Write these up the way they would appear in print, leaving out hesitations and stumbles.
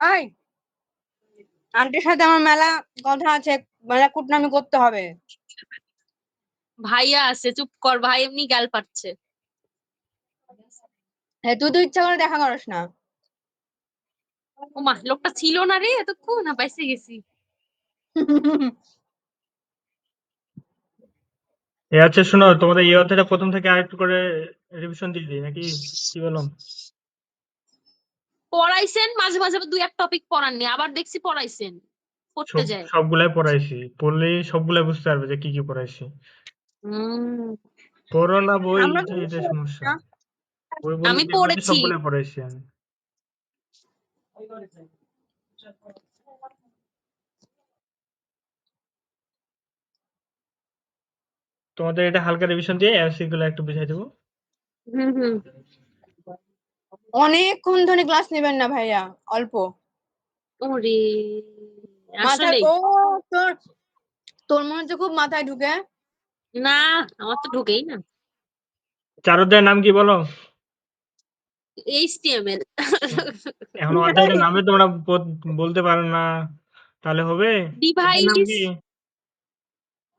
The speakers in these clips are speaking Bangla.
এই আন্টির সাথে আমার মেলা কথা আছে, মেলা কুটনামি করতে হবে। ভাইয়া আছে, চুপ কর, ভাই এমনি গাল পাচ্ছে। হ্যাঁ, তুই তো ইচ্ছা করে দেখা করিস না। ও মা, লোকটা ছিল না রে এতক্ষণ, না বাইসে গেছি। আচ্ছা শোনো, তোমাদের এই অধ্যায়টা প্রথম থেকে আরেকটু করে রিভিশন দিয়ে দিই নাকি, কি বলো? পড়াইছেন, মাঝে মাঝে দুই এক টপিক পড়াননি, আবার দেখছি পড়াইছেন, পড়তে যায়। সবগুলাই পড়াইছি, পড়লেই সবগুলাই বুঝতে পারবে যে কি কি পড়াইছি। পড়ো না বই, আমরা তো এটা সমস্যা। না। বই বললে আমি দেখবা যে পড়েছি। সবগুলাই পড়াইছি আমি। তোমাদের এটা হালকা রিভিশন দিয়ে এমসিকিউ গুলো একটু বুঝাই দেবো। হুম। অনেকক্ষণ ধরে ক্লাস নেবেন না ভাইয়া, অল্প ওরে, মাথায়। আসলে ও তোর তোর মনে হচ্ছে খুব মাথায় ঢুকে। না, আমার তো ঢোকেই না। চার অধ্যায়ের নাম কি বলো? HTML। এখন অধ্যায়টার নামে তোমরা বলতে পারো না, তাহলে হবে? অধ্যায়ের নাম ডিভাইস, কি?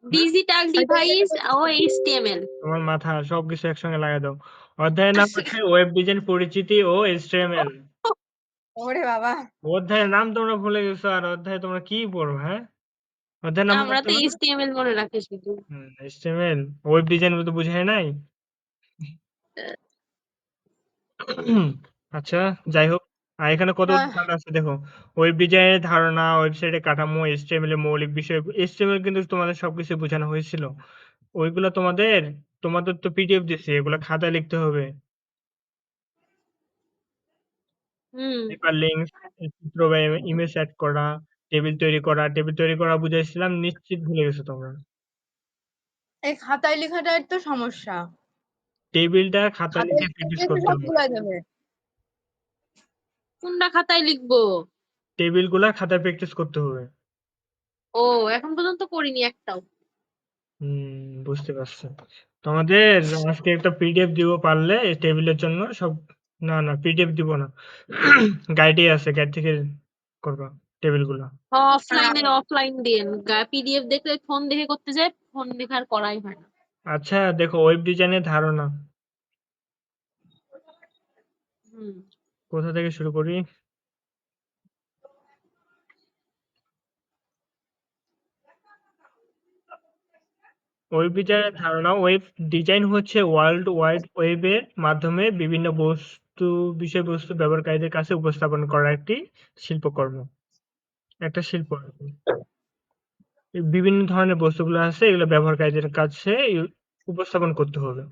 ডিজিটাল ডিভাইস ও HTML। তোমার মাথা সবকিছু একসঙ্গে লাগাই দাও। অধ্যায়ের নাম হচ্ছে ওয়েব ডিজাইন পরিচিতি ও HTML। ওরে বাবা, অধ্যায়ের নাম তোমরা ভুলে গেছো, আর অধ্যায়ে তোমরা কি পড়ো? হ্যাঁ, অধ্যায়ের নাম আমরা রাখতে তো হবে না? HTML মনে রাখি শুধু। HTML ওয়েব ডিজাইন তো বুঝাই নাই। আচ্ছা, যাই হোক। এখানে কতগুলো পার্ট আছে দেখো। ওয়েব ডিজাইনের ধারণা, ওয়েবসাইটের কাঠামো, HTML এর মৌলিক বিষয়। HTML কিন্তু তোমাদের সবকিছু বোঝানো হয়েছিল। ওইগুলো তোমাদের তো পিডিএফ দিছে, এগুলো খাতায় লিখতে হবে। হাইপারলিংকস, চিত্র বা ইমেজ এড করা, টেবিল তৈরি করা বুঝাইছিলাম, নিশ্চিত ভুলে গেছো তোমরা। এই খাতায় লেখাটাই তো সমস্যা। টেবিলটা খাতায় খাতায় লিখে লিখে প্র্যাকটিস দিলে করতে সব হবে। ভুলে যাবে। কোনটা খাতায় লিখবো? টেবিলগুলা খাতায় প্র্যাকটিস করতে হবে। ও, এখন পর্যন্ত করিনি একটাও। বুঝতে পারছি। তোমাদের আজকে একটা পিডিএফ দিব পারলে এই টেবিলের জন্য সব। না না, পিডিএফ দিব না। গাইডে আছে, গাইড থেকে করবা টেবিলগুলো। অফলাইন দিন। PDF দেখলে ফোন দেখে করতে যায়, ফোন দেখার করাই হয় না। আচ্ছা দেখো, ওয়েব ডিজাইনের ধারণা হুম কোথা থেকে শুরু করি? ওয়েব ডিজাইনের ধারণা, ওয়েব ডিজাইন হচ্ছে ওয়ার্ল্ড ওয়াইড ওয়েবের মাধ্যমে বিভিন্ন বিষয়বস্তু ব্যবহারকারীদের কাছে উপস্থাপন করা একটি শিল্পকর্ম, একটা শিল্প আর কি। এই বিভিন্ন ধরনের বস্তুগুলো আছে, এগুলো ব্যবহারকারীদের কাছে উপস্থাপন করতে হবে।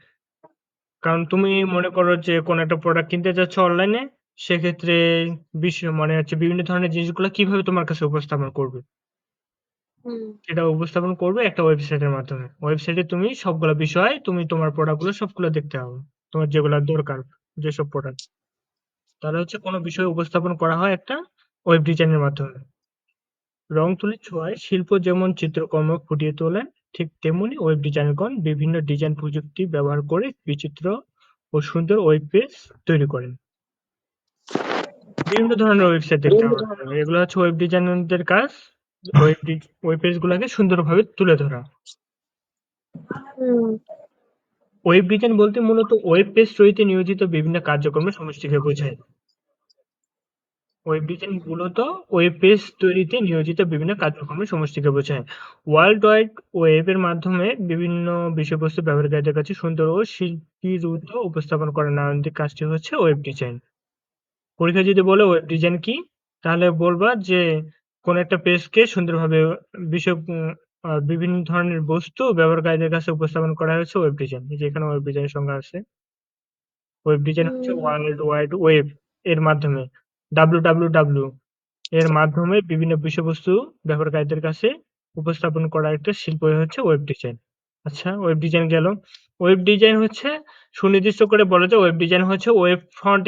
কারণ তুমি মনে করো যে কোন একটা প্রোডাক্ট কিনতে যাচ্ছ অনলাইনে, সেক্ষেত্রে মানে হচ্ছে বিভিন্ন ধরনের জিনিসগুলো কিভাবে তোমার কাছে উপস্থাপন করবে, হুম সেটা উপস্থাপন করবে একটা ওয়েবসাইটের মাধ্যমে। ওয়েবসাইটে তুমি সবগুলো বিষয়, তুমি তোমার প্রোডাক্টগুলো সবগুলো দেখতে হবে, তোমার যেগুলো দরকার, যেসব প্রোডাক্ট। তাহলে হচ্ছে কোনো বিষয় উপস্থাপন করা হয় একটা ওয়েব ডিজাইনের মাধ্যমে। রং তুলির ছোঁয়ায় শিল্প যেমন চিত্রকর্ম ফুটিয়ে তোলে, ঠিক তেমনি ওয়েব ডিজাইনগণ বিভিন্ন ডিজাইন প্রযুক্তি ব্যবহার করে বিচিত্র ও সুন্দর ওয়েব পেজ তৈরি করেন। বিভিন্ন ধরনের ওয়েবসাইট দেখতে পাবেন, এগুলো হচ্ছে ওয়েব ডিজাইনারদের কাজ। ওয়েব পেজ গুলাকে সুন্দরভাবে তুলে ধরা। হুম ওয়েব ডিজাইন বলতে মূলত ওয়েব পেজ তৈরিতে নিয়োজিত বিভিন্ন কার্যক্রমের সমষ্টিকে বোঝায়। ওয়েব ডিজাইন মূলত ওয়েব পেজ তৈরিতে নিয়োজিত বিভিন্ন কার্যক্রমের সমষ্টিকে বোঝায়। ওয়ার্ল্ড ওয়াইড ওয়েবের মাধ্যমে বিভিন্ন বিষয়বস্তু ব্যবহারকারীদের কাছে সুন্দর ও শিল্পীরূপ উপস্থাপন করার নান্দনিক কাজটি হচ্ছে ওয়েব ডিজাইন। পরীক্ষায় যদি বলে ওয়েব ডিজাইন কি, তাহলে বলবা যে কোন একটা পেজকে সুন্দরভাবে বিভিন্ন ধরনের বস্তু ব্যবহারকারীদের কাছে উপস্থাপন করা হয়েছে ওয়েব ডিজাইন। যেখানে ওয়েব ডিজাইনের সংজ্ঞা আছে। ওয়েব ডিজাইন হচ্ছে ওয়ার্ল্ড ওয়াইড ওয়েব এর মাধ্যমে, WWW এর মাধ্যমে বিভিন্ন বিষয়বস্তু ব্যবহারকারীদের কাছে উপস্থাপন করা একটা শিল্পই হচ্ছে ওয়েব ডিজাইন। আচ্ছা, ওয়েব ডিজাইন গেল। ওয়েব ডিজাইন হচ্ছে সুনির্দিষ্ট করে বলা যায় ওয়েব ডিজাইন হচ্ছে ওয়েব ফ্রন্ট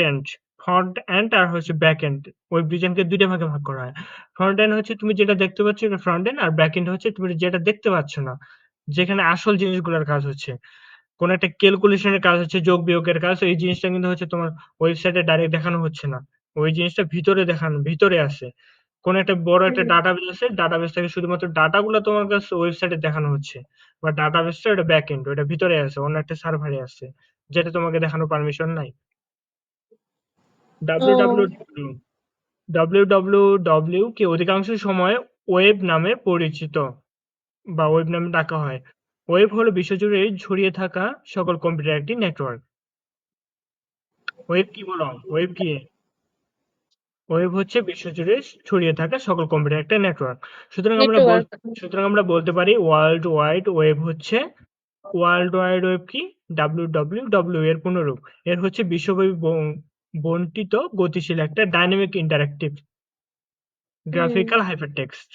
এন্ড আর হচ্ছে ব্যাক এন্ড। ওয়েব ডিজাইনকে দুইটা ভাগে ভাগ করা হয়। ফ্রন্ট এন্ড হচ্ছে তুমি যেটা দেখতে পাচ্ছ এটা ফ্রন্ট এন্ড, আর ব্যাক এন্ড হচ্ছে তুমি যেটা দেখতে পাচ্ছ না, যেখানে আসল জিনিসগুলোর কাজ হচ্ছে। কোন একটা ক্যালকুলেশনের কাজ হচ্ছে, যোগ বিয়োগের কাজ, এই জিনিসটা কিন্তু হচ্ছে তোমার ওয়েবসাইটে ডাইরেক্ট দেখানো হচ্ছে না। ওই জিনিসটা ভিতরে আছে। কোন একটা বড় একটা ডাটাবেস আছে, ডাটাবেস থেকে শুধুমাত্র ডাটাগুলো তোমার কাছে ওয়েবসাইটে দেখানো হচ্ছে। বা ডাটাবেসটা ওটা ব্যাকএন্ড, ওটা ভিতরে আছে, অন্য একটা সার্ভারে আছে, যেটা তোমাকে দেখানোর পারমিশন নাই। ও www www কে অধিকাংশ সময় ওয়েব নামে পরিচিত বা ওয়েব নামে ডাকা হয়। ওয়েব হলো বিশ্বজুড়ে ছড়িয়ে থাকা সকল কম্পিউটার একটি নেটওয়ার্ক। ওয়েব কি বলো? ওয়েব কি? ওয়েব হচ্ছে বিশ্বজুড়ে ছড়িয়ে থাকা সকল কম্পিউটার একটা নেটওয়ার্ক। নেটওয়ার্ক। সুতরাং আমরা বলতে পারি ওয়ার্ল্ড ওয়াইড ওয়েব হচ্ছে, ওয়ার্ল্ড ওয়াইড ওয়েব কি? WWW এর পুনরূপ। এর হচ্ছে বিশ্বব্যাপী বন্টিত গতিশীল একটা ডাইনামিক ইন্টারেক্টিভ গ্রাফিক্যাল হাইপারটেক্সট।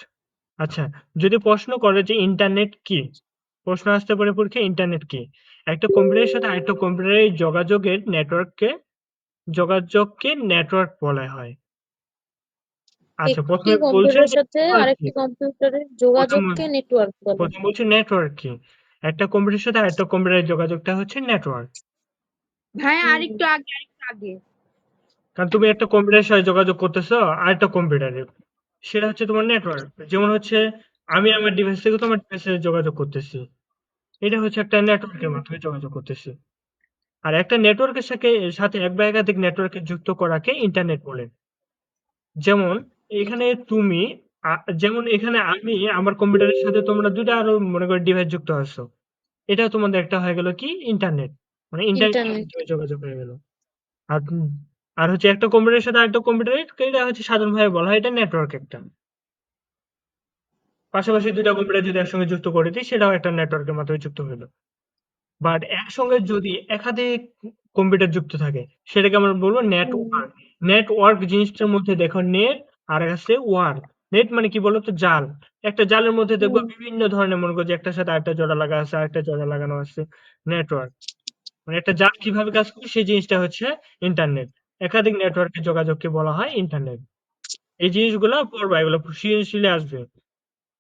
আচ্ছা, যদি প্রশ্ন করে যে ইন্টারনেট কি? প্রশ্ন আসতে পারে পরীক্ষায়, ইন্টারনেট কি? একটা কম্পিউটারের সাথে আরেকটা কম্পিউটারের যোগাযোগকে নেটওয়ার্ক বলা হয়। আচ্ছা, একটি প্রথমে বলছে কম্পিউটারের যে সাথে নেটওয়ার্ক কি? আরেকটি কম্পিউটারের প্রথম যোগাযোগকে নেটওয়ার্ক বলে। প্রথম বলছে নেটওয়ার্ক কি? একটা কম্পিউটারের সাথে আরেকটা কম্পিউটারের যোগাযোগটা হচ্ছে নেটওয়ার্ক। ভাইয়া হুম, আরেকটু আগে কারণ তুমি একটা কম্পিউটারের সাথে যোগাযোগ করতেছো আরেকটা কম্পিউটারে, সেটা হচ্ছে তোমার নেটওয়ার্ক। যেমন হচ্ছে আমি আমার ডিভাইস থেকে তোমার ডিভাইসে যোগাযোগ করতেছি, এটা হচ্ছে একটা নেটওয়ার্কের মাধ্যমে যোগাযোগ করতেছি। আর একটা নেটওয়ার্কের সাথে সাথে এক বা একাধিক নেটওয়ার্কে যুক্ত করাকে ইন্টারনেট বলে। যেমন এখানে তুমি যেমন এখানে আমি আমার কম্পিউটারের সাথে তোমরা ২ টা আরো মনে করো ডিভাইস যুক্ত আছো। এটা তোমাদের একটা হয়ে গেল কি? ইন্টারনেট। মানে ইন্টারনেটের ইন্টারনেট। মাধ্যমে যোগাযোগ হয়ে গেল। আর আর হচ্ছে একটা কম্পিউটারের সাথে আরেকটা কম্পিউটারের, এটা হচ্ছে সাধারণভাবে বলা হয় এটা নেটওয়ার্ক একটা। পাশাপাশি ২ টা কম্পিউটার যদি একসঙ্গে যুক্ত করে দিই, সেটাও একটা নেটওয়ার্কের মাধ্যমে যুক্ত হলো। বাট একসঙ্গে যদি একাধিক কম্পিউটার যুক্ত থাকে, সেটাকে আমরা বলবো নেটওয়ার্ক। নেটওয়ার্ক জিনিসটার মধ্যে দেখো নেট আর আছে ওয়ার্ক। নেট মানে কি বলতো? জাল। একটা জালের মধ্যে দেখবা বিভিন্ন ধরনের, মনে করো যে একটার সাথে আরেকটা জোড়া লাগা আছে, আরেকটা জোড়া লাগানো আছে। নেটওয়ার্ক মানে একটা জাল কিভাবে কাজ করে সেই জিনিসটা হচ্ছে ইন্টারনেট। একাধিক নেটওয়ার্কের যোগাযোগকে বলা হয় ইন্টারনেট। এই জিনিসগুলা পড়বা, এগুলো সৃজনশীলে আসবে।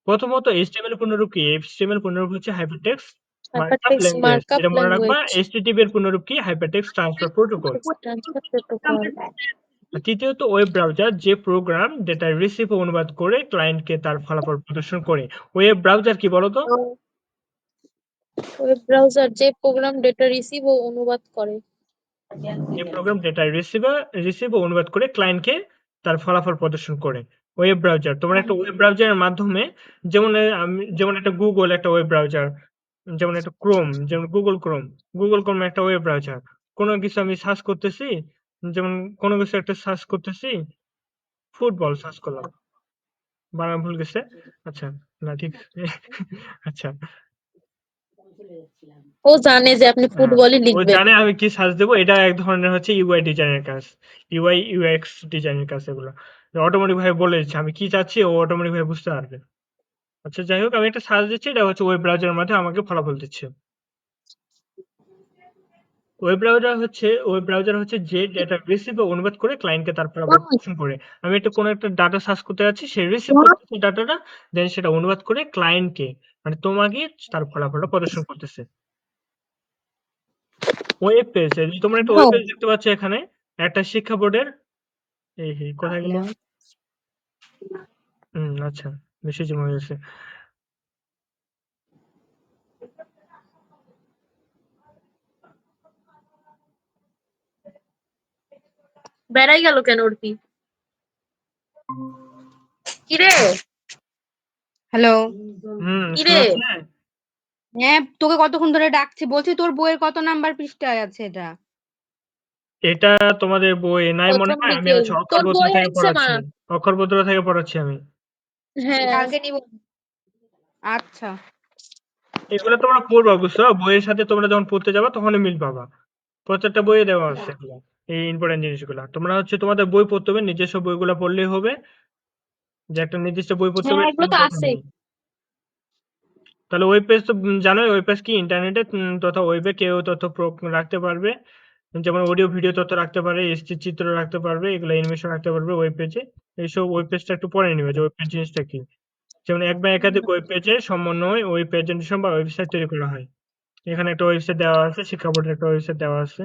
প্রথমত HTML এর পুনরূপ কি? HTML পুনরূপ হচ্ছে hypertext markup hypertext language. Markup এটা মনে রাখবা। ল্যাঙ্গুয়েজ। HTTP এর পুনরূপ কি? Hypertext transfer protocol. Transfer protocol. আর তৃতীয়ত ওয়েব ব্রাউজার, যে প্রোগ্রাম ডেটা রিসিভ ও অনুবাদ করে ক্লায়েন্টকে তার ফলাফল প্রদর্শন করে। ওয়েব ব্রাউজার কি বলতো? ওয়েব ব্রাউজার যে প্রোগ্রাম ডেটা রিসিভ ও অনুবাদ করে। যে প্রোগ্রাম ডেটা রিসিভ ও অনুবাদ করে ক্লায়েন্টকে তার ফলাফল প্রদর্শন করে। ওয়েব ব্রাউজার, তোমার একটা ওয়েব ব্রাউজারের মাধ্যমে, যেমন একটা গুগল একটা ওয়েব ব্রাউজার, যেমন একটা ক্রোম, যেমন গুগল ক্রোম একটা ওয়েব ব্রাউজার। কোনো কিছু আমি সার্চ করতেছি, যেমন কোনো কিছু একটা সার্চ করতেছি, ফুটবল সার্চ করলাম, বানান ভুল গেছে। আচ্ছা, না ঠিক আছে। আচ্ছা, ও জানে যে আপনি হ্যাঁ, ফুটবলই ও লিখবেন। জানে আমি কি সার্চ দেবো। এটা এক ধরনের হচ্ছে ইউআই ডিজাইনের কাজ, ইউআই ইউএক্স ডিজাইনের কাজ। এগুলো অটোমেটিক ভাবে বলে দিচ্ছে আমি কি চাচ্ছি, ও অটোমেটিক ভাবে বুঝতে পারবে। আচ্ছা, যাই হোক, আমি একটা সার্চ দিচ্ছি, এটা হচ্ছে ওয়েব ব্রাউজারের মাধ্যমে আমাকে ফলাফল দিচ্ছে। ওয়েব ব্রাউজার হচ্ছে যে ডেটা রিসিভ বা অনুবাদ করে ক্লায়েন্টকে তার ফলাফল প্রদর্শন করে। আমি কোনো একটা ডাটা সার্চ করতে যাচ্ছি, সে রিসিভ করতেছে ডাটাটা, দেন সেটা অনুবাদ করে ক্লায়েন্টকে, মানে তোমাকে, তার ফলাফলটা প্রদর্শন করতেছে। ওয়েব পেজ, তোমরা একটা ওয়েব পেজ দেখতে পাচ্ছ এখানে, একটা শিক্ষা বোর্ডের। কোথায় গেল? আচ্ছা, বেশি জমা হয়ে গেছে। বেড়াই গেল কেন অর্পি? কিরে হ্যালো। কিরে? শোনা যাচ্ছে? হ্যাঁ, তোকে কতক্ষণ ধরে ডাকছি, বলছি তোর বইয়ের কত নাম্বার পৃষ্ঠায় আছে এটা? এটা তোমাদের বই নাই মনে প্রথম হয়? আমি দিকে হচ্ছে তোর অক্ষরবত্র বই থেকে আছে মা। পড়াচ্ছি। অক্ষরবত্র থেকে পড়াচ্ছি আমি। হ্যাঁ, কালকে নিব। আচ্ছা। এগুলো তোমরা পড়বা, বুঝছো? বইয়ের সাথে তোমরা যখন পড়তে যাবা তখনই মিল পাবা। প্রত্যেকটা বইয়ে দেওয়া আছে এগুলো, এই ইম্পর্টেন্ট জিনিসগুলা। তোমরা হচ্ছে তোমাদের বই পড়তে হবে, নিজস্ব বইগুলা পড়লেই হবে। যে একটা নির্দিষ্ট বই পড়তে হবে হ্যাঁ এটা এগুলো কোনো তো কথা আছে। নেই। তাহলে ওয়েব পেজ তো জানোই, ওয়েব পেজ কি? ইন্টারনেটে তথা ওয়েবে কেউ তথ্য রাখতে পারবে। যেমন অডিও ভিডিও তথ্য রাখতে পারে, চিত্র রাখতে পারবে, এগুলো অ্যানিমেশন রাখতে পারবে ওয়েব পেজে। এইসব ওয়েব পেজটা একটু পরে নিবে যে ওয়েব পেজ জিনিসটা কি। যেমন এক বা একাধিক ওয়েব পেজের সমন্বয়ে ওয়েব প্রেজেন্টেশন বা ওয়েবসাইট তৈরি করা হয়। এখানে একটা ওয়েবসাইট দেওয়া আছে, শিক্ষা বোর্ডের একটা ওয়েবসাইট দেওয়া আছে।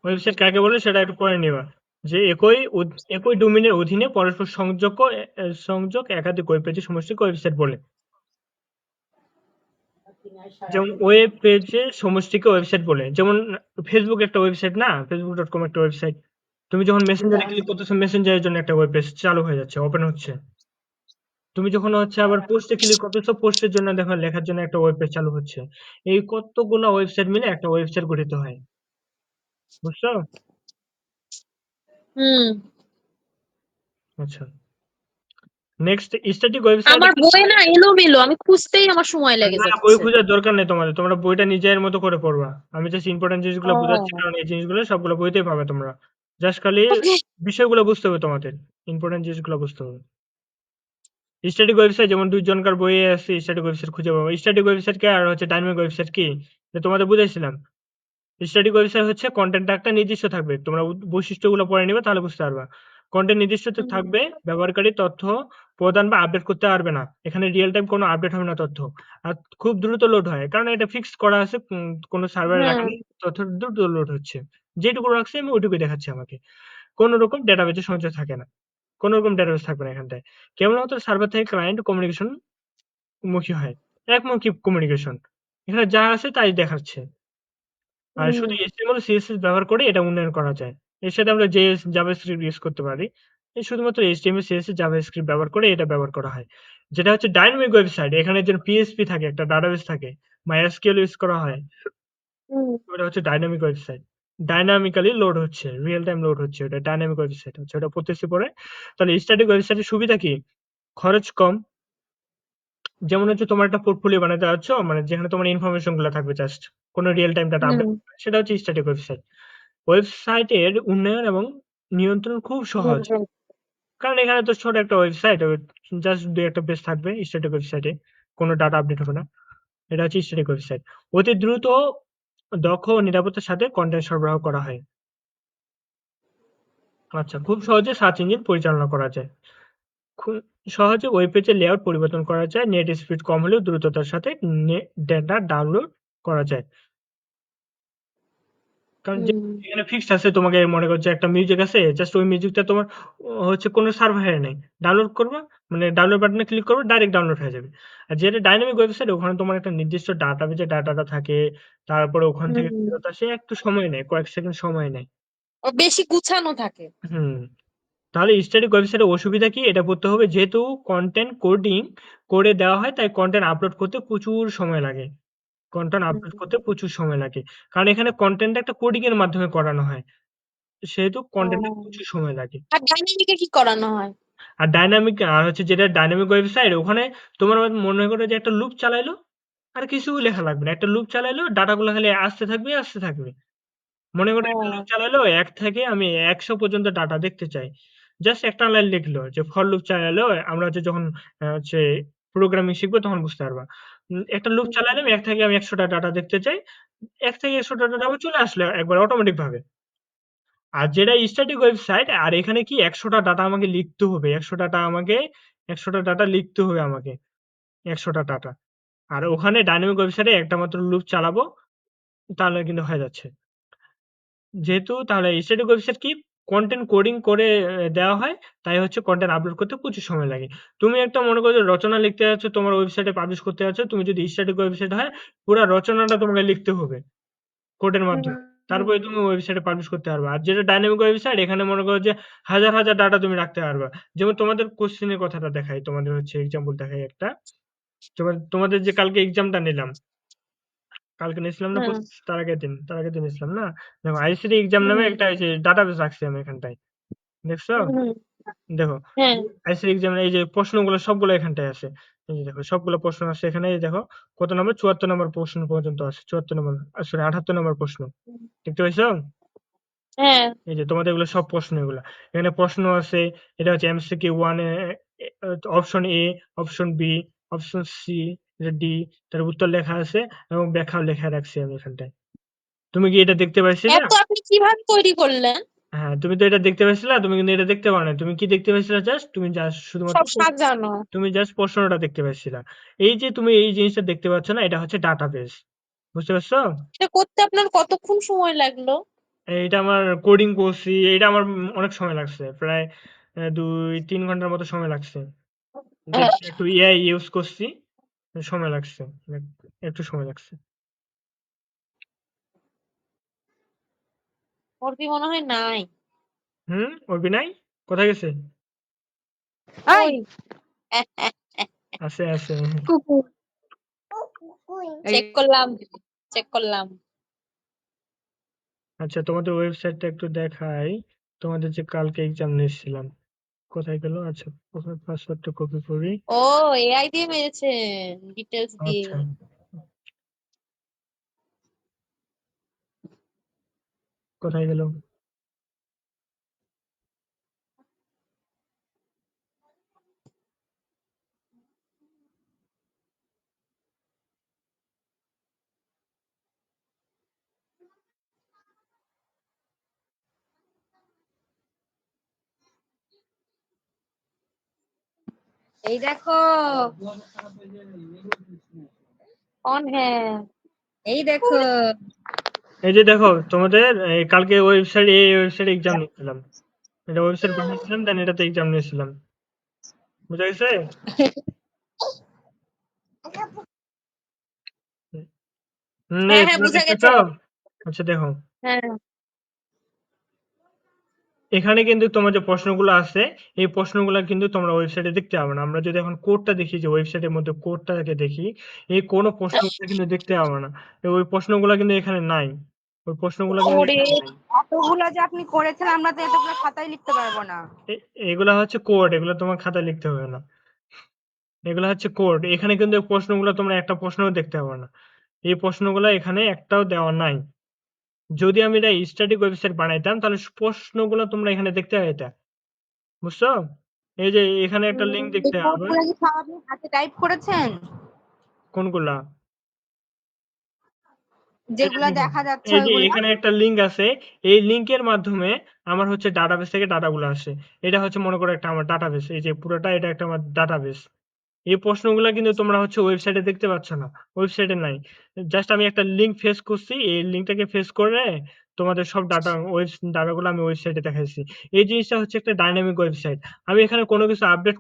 ওয়েবসাইট কাকে বলে সেটা একটু পড়ে নিবা। যে একই ডোমেইনের অধীনে পরস্পর সংযোগ একাধিক ওয়েব পেজের সমষ্টিকে ওয়েবসাইট বলে। যেমন ওয়েব পেজের সমষ্টিকে ওয়েবসাইট বলে। যেমন ফেসবুক একটা ওয়েবসাইট না? facebook.com একটা ওয়েবসাইট। তুমি যখন মেসেঞ্জারে ক্লিক করতেছো, মেসেঞ্জারের জন্য একটা ওয়েব পেজ চালু হয়ে যাচ্ছে, ওপেন হচ্ছে। তুমি যখন হচ্ছে আবার পোস্টে ক্লিক করতেছো, পোস্টের জন্য দেখো লেখার জন্য একটা ওয়েব পেজ চালু হচ্ছে। এই কতগুলো ওয়েবসাইট মিলে একটা ওয়েবসাইট গঠিত হয়। বুঝছো? হুম। আচ্ছা। Next, static website. আমার বইয়ে না এলোমেলো, আমি খুঁজতেই আমার সময় লেগে না, বই যাচ্ছে। খোঁজার দরকার নেই তোমাদের। তোমরা বইটা নিজের মতো করে পড়বা। আমি জাস্ট ইম্পর্টেন্ট জিনিসগুলো বোঝাচ্ছি, ও কারণ এই জিনিসগুলো সবগুলো বইতেই পাবে তোমরা। জাস্ট খালি ওকে। বিষয়গুলো বুঝতে হবে তোমাদের। ইম্পর্টেন্ট জিনিসগুলো বুঝতে হবে। স্ট্যাটিক ওয়েবসাইট যেমন ২ জনকার বইয়ে আছে, স্ট্যাটিক ওয়েবসাইট খুঁজে পাবো। স্ট্যাটিক ওয়েবসাইট কি আর হচ্ছে ডাইনামিক ওয়েবসাইট কি? এটা তোমাদের বুঝাইছিলাম। স্ট্যাটিক ওয়েবসাইট হচ্ছে কনটেন্টটা একটা নির্দিষ্ট থাকবে। তোমরা বৈশিষ্ট্যগুলো পড়ে নিবে, তাহলে বুঝতে পারবা। কনটেন্ট নির্দিষ্ট থাকবে, ব্যবহারকারী তথ্য প্রদান বা আপডেট করতে পারবে না। এখানে রিয়াল টাইম কোনো আপডেট হবে না তথ্য। আর খুব দ্রুত লোড হয়। কারণ এটা ফিক্সড করা আছে, কোনো সার্ভারে হ্যাঁ। রাখিনি। তথ্য দ্রুত লোড হচ্ছে। যেটুকু রাখছি আমি ওইটুকুই দেখাচ্ছি আমাকে। কোনো রকম ডেটাবেজে সঞ্চয় থাকে না। কোনো রকম ডেটাবেজ থাকবে না এখানটায়। কেবলমাত্র সার্ভার থেকে ক্লায়েন্ট কমিউনিকেশন মুখী হয়। একমুখী কমিউনিকেশন। এখানে যা আছে তাই দেখাচ্ছে। আর হুম। শুধু HTML, CSS ব্যবহার করে এটা উন্নয়ন করা যায়। এর সাথে আমরা JS, JavaScript ইউজ করতে পারি। এই শুধুমাত্র HTML, CSS, JavaScript ব্যবহার করে এটা ব্যবহার করা হয়। যেটা হচ্ছে ডাইনামিক ওয়েবসাইট। এখানে যেন PHP থাকে, একটা ডাটাবেস থাকে। MySQL ইউজ করা হয়। হুম। ওটা হচ্ছে ডাইনামিক ওয়েবসাইট। ডাইনামিক্যালি লোড হচ্ছে, রিয়াল টাইম লোড হচ্ছে। ওটা ডাইনামিক ওয়েবসাইট হচ্ছে। ওটা পড়তেছি পরে। তাহলে স্ট্যাটিক ওয়েবসাইটের সুবিধা কি? খরচ কম। যেমন হচ্ছে তোমার একটা পোর্টফোলিও বানাতে চাচ্ছ, মানে যেখানে তোমার ইনফরমেশন গুলা থাকবে জাস্ট। কোনো রিয়াল টাইম ডাটা আপডেট, হুম। সেটা হচ্ছে স্ট্যাটিক ওয়েবসাইট। ওয়েবসাইটের উন্নয়ন এবং নিয়ন্ত্রণ খুব সহজ। হুম। কারণ এখানে তো ছোট একটা ওয়েবসাইট, জাস্ট ২-১ টা পেজ থাকবে স্ট্যাটিক ওয়েবসাইটে। কোনো ডাটা আপডেট হবে না। এটা হচ্ছে স্ট্যাটিক ওয়েবসাইট। অতি দ্রুত, দক্ষ ও নিরাপত্তার সাথে কনটেন্ট সরবরাহ করা হয়। আচ্ছা, খুব সহজে সার্চ ইঞ্জিন পরিচালনা করা যায়। খুব সহজে ওয়েব পেজের লেআউট পরিবর্তন করা যায়। নেট স্পিড কম হলেও দ্রুততার সাথে ডেটা ডাউনলোড করা যায়। কারণ যে হুম। এখানে ফিক্সড আছে, তোমাকে মনে করো যে একটা মিউজিক আছে, জাস্ট ওই মিউজিকটা তোমার হচ্ছে কোনো সার্ভারে নাই। ডাউনলোড করবা, মানে ডাউনলোড বাটনে ক্লিক করবা, ডাইরেক্ট ডাউনলোড হয়ে যাবে। আর যেটা ডাইনামিক ওয়েবসাইট, ওখানে তোমার একটা নির্দিষ্ট ডাটাবেজে ডাটাটা থাকে। তারপরে ওখান থেকে হুম। ফেরত আসে, একটু সময় নেয়, কয়েক সেকেন্ড সময় নেয়। ও বেশি গুছানো থাকে। হুম। তাহলে স্ট্যাটিক ওয়েবসাইটের অসুবিধা কি? এটা পড়তে হবে। যেহেতু কনটেন্ট কোডিং করে দেওয়া হয়, তাই কনটেন্ট আপলোড করতে প্রচুর সময় লাগে। কনটেন্ট হুম। আপলোড করতে প্রচুর সময় লাগে। কারণ এখানে কনটেন্টটা একটা কোডিং এর মাধ্যমে করানো হয়। সেহেতু কনটেন্টে ও। প্রচুর সময় লাগে। আর ডাইনামিকে কি করানো হয়? আর ডায়নামিক, আর হচ্ছে যেটা ডায়নামিক ওয়েবসাইট, ওখানে তোমার মনে করো যে একটা লুপ চালাইলো, আর কিছু লেখা লাগবে না। একটা লুপ চালাইলো, ডাটাগুলো খালি আসতে থাকবে, আসতে থাকবে। মনে করো একটা লুপ ও। চালাইলো, ১ থেকে আমি ১০০ পর্যন্ত ডাটা দেখতে চাই। জাস্ট একটা লাইন লিখলো যে ফর লুপ চালাইলো, আমরা হচ্ছে যখন হচ্ছে প্রোগ্রামিং শিখবো তখন বুঝতে পারবা। একটা লুপ চালাইলাম, ১ থেকে আমি ১০০ টা ডাটা দেখতে চাই। ১ থেকে ১০০ টা ডাটা আমার চলে আসলো একবার অটোমেটিক ভাবে। আর যেটা স্ট্যাটিক ওয়েবসাইট, আর এখানে কি ১০০ টা ডাটা আমাকে লিখতে হবে। ১০০ টা ডাটা লিখতে হবে আমাকে। ১০০ টা ডাটা। আর ওখানে ডায়নামিক ওয়েবসাইটে একটা মাত্র লুপ চালাবো, তাহলে কিন্তু হয়ে যাচ্ছে। যেহেতু তাহলে স্ট্যাটিক ওয়েবসাইট কি? কনটেন্ট কোডিং করে দেওয়া হয়, তাই হচ্ছে কনটেন্ট আপলোড করতে প্রচুর সময় লাগে। তুমি একটা মনে করো যে রচনা লিখতে যাচ্ছ, তোমার ওয়েবসাইটে পাবলিশ করতে যাচ্ছ, তুমি যদি স্ট্যাটিক ওয়েবসাইট হয়, পুরা রচনাটা তোমাকে লিখতে হবে কোডের মাধ্যমে। তারপরে তুমি ওয়েবসাইটে পাবলিশ করতে পারবা। আর যেটা ডায়নামিক ওয়েবসাইট, এখানে মনে করো যে হাজার, হাজার ডাটা তুমি রাখতে পারবা। যেমন তোমাদের কোয়েশ্চেনের কথাটা দেখাই, তোমাদের হচ্ছে এক্সাম্পল দেখাই একটা। তোমাদের যে কালকে এক্সামটা নিলাম, কালকে নিয়েছিলাম না হুম। তার আগের দিন নিয়েছিলাম না? দেখো আইসিটি এক্সাম নামে হুম। একটা এই যে ডাটাবেস রাখছি আমি এখানটায়। দেখছো? হুম। দেখো হ্যাঁ। আইসিটি এক্সাম এই যে প্রশ্নগুলো সবগুলো এখানটায় আছে। এই যে দেখো সবগুলো প্রশ্ন আছে এখানে। এই দেখো কত নম্বর? ৭৪ নম্বর প্রশ্ন পর্যন্ত আছে। ৭৪ নম্বর, সরি ৭৮ নম্বর প্রশ্ন। দেখতে পাইছো? হ্যাঁ। এই যে তোমাদের এগুলো সব প্রশ্ন এগুলা। এখানে প্রশ্ন আছে। এটা হচ্ছে MCQ 1 option A, option B, option C, এটা ডি। তার উত্তর লেখা আছে এবং ব্যাখ্যাও লেখা রাখছি আমি এখানটায়। তুমি কি এটা দেখতে পাইছিলে? এত আপনি কিভাবে তৈরি করলেন? হ্যাঁ, তুমি তো এটা দেখতে পাচ্ছিলা, তুমি কিন্তু এটা দেখতে পাও না। তুমি কি দেখতে পাচ্ছিলা? তুমি জাস্ট শুধুমাত্র সব সাজানো। তুমি জাস্ট প্রশ্নটা দেখতে পাচ্ছিলা। এই যে তুমি এই জিনিসটা দেখতে পাচ্ছ না, এটা হচ্ছে ডাটাবেস। বুঝতে পারছো? এটা করতে আপনার কতক্ষণ সময় লাগলো? এইটা আমার কোডিং করছি, এটা আমার অনেক সময় লাগছে। প্রায় ২-৩ ঘন্টার মতো সময় লাগছে। জাস্ট একটু এআই ইউজ করছি। সময় লাগছে। একটু সময় লাগছে। ওর কি মনে হয় নাই? অভিনয় কোথায় গেছে? এই ওই আছে, আছে। কুকুর। এই চেক করলাম, চেক করলাম। আচ্ছা, তোমাদের ওয়েবসাইটটা একটু দেখাই। তোমাদের যে কালকে এক্সাম নিয়েছিলাম। কোথায় গেল? আচ্ছা, পাসওয়ার্ডটা কপি করি। ও এআই দিয়ে মেরেছেন, ডিটেলস দিয়ে। আচ্ছা, কোথায় গেল? এই দেখো, অন হ্যাঁ। এই দেখো। এই যে দেখো, তোমাদের কালকে এই ওয়েবসাইটে এক্সাম নিয়েছিলাম। এটা ওয়েবসাইট বানিয়েছিলাম, দেন এটাতে এক্সাম নিয়েছিলাম। বুঝা গেছে? হ্যাঁ হ্যাঁ তোমরা বুঝা গেছে। দেখতেছো? আচ্ছা, দেখো। হ্যাঁ এখানে কিন্তু তোমার যে প্রশ্নগুলো আছে, এই প্রশ্নগুলো কিন্তু তোমরা ওয়েবসাইটে দেখতে পাবে না। আমরা যদি এখন কোডটা দেখি, যে ওয়েবসাইটের মধ্যে কোডটাকে দেখি, এই কোনো প্রশ্নগুলো কিন্তু দেখতে পাবে না। ওই প্রশ্নগুলো কিন্তু এখানে নাই। ওই প্রশ্নগুলো কিন্তু ওরে এখানে নাই। এতগুলো যে আপনি করেছেন আমরা তো এতগুলো খাতায় লিখতে পারবো না। এগুলা হচ্ছে কোড, এগুলো তোমার খাতায় লিখতে হবে না। এগুলো হচ্ছে কোড। এখানে কিন্তু এই প্রশ্নগুলো তোমরা একটা প্রশ্নও দেখতে পাবে না। এই প্রশ্নগুলো এখানে একটাও দেওয়া নাই। যদি আমি এটা স্ট্যাটিক ওয়েবসাইট বানাইতাম, তাহলে প্রশ্নগুলো তোমরা এখানে দেখতে পেতে। বুঝছো? এই যে এখানে একটা লিঙ্ক এই দেখতে পাবে। কোডগুলো কি সব আপনি হাতে টাইপ করেছেন? কোনগুলা? এই যে যেগুলা দেখো, দেখা যাচ্ছে এই যে ওইগুলা? এখানে একটা লিঙ্ক আছে। এই লিঙ্কের মাধ্যমে আমার হচ্ছে ডাটাবেস থেকে ডাটাগুলো আসে। এটা হচ্ছে মনে করো একটা আমার ডাটাবেস। এই যে পুরোটা এটা একটা আমার ডাটাবেস। এই প্রশ্নগুলা কিন্তু তোমরা হচ্ছে ওয়েবসাইটে দেখতে পাচ্ছ না। ওয়েবসাইটে নাই। জাস্ট আমি একটা লিঙ্ক ফেস করছি। এই লিঙ্কটাকে ফেস করে তোমাদের সব ডাটাগুলো আমি ওয়েবসাইটে দেখাইছি। এই জিনিসটা হচ্ছে একটা ডাইনামিক ওয়েবসাইট। আমি এখানে কোনো কিছু আপডেট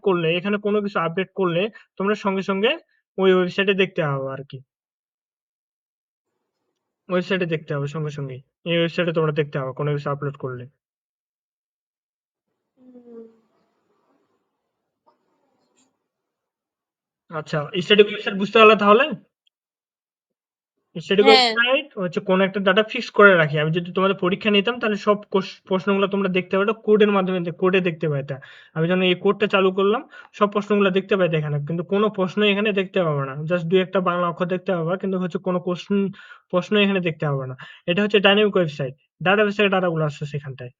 করলে, তোমরা সঙ্গে, সঙ্গে ওই ওয়েবসাইটে দেখতে পাবো আরকি। ওয়েবসাইটে দেখতে হবে সঙ্গে, সঙ্গেই। এই ওয়েবসাইটে তোমরা দেখতে পাবা কোনো কিছু আপলোড করলে। আচ্ছা, স্ট্যাটিক ওয়েবসাইট বুঝতে পারলে তাহলে? স্ট্যাটিক হ্যাঁ। ওয়েবসাইট হচ্ছে কোনো একটা ডাটা ফিক্স করে রাখি। আমি যদি তোমাদের পরীক্ষা নিতাম, তাহলে সব প্রশ্নগুলো তোমরা দেখতে পেতে কোডের মাধ্যমে, কোডে দেখতে পেতে। আমি যখন এই কোডটা চালু করলাম, সব প্রশ্নগুলো দেখতে পেতে এখানে। কিন্তু কোনো প্রশ্নই এখানে দেখতে পাবে না। জাস্ট ২-১ টা বাংলা অক্ষর দেখতে পাবা। কিন্তু হচ্ছে কোনো প্রশ্ন এখানে দেখতে পাবে না। এটা হচ্ছে ডাইনামিক ওয়েবসাইট। ডাটাবেস থেকে ডাটাগুলো আসছে সেখানটায়।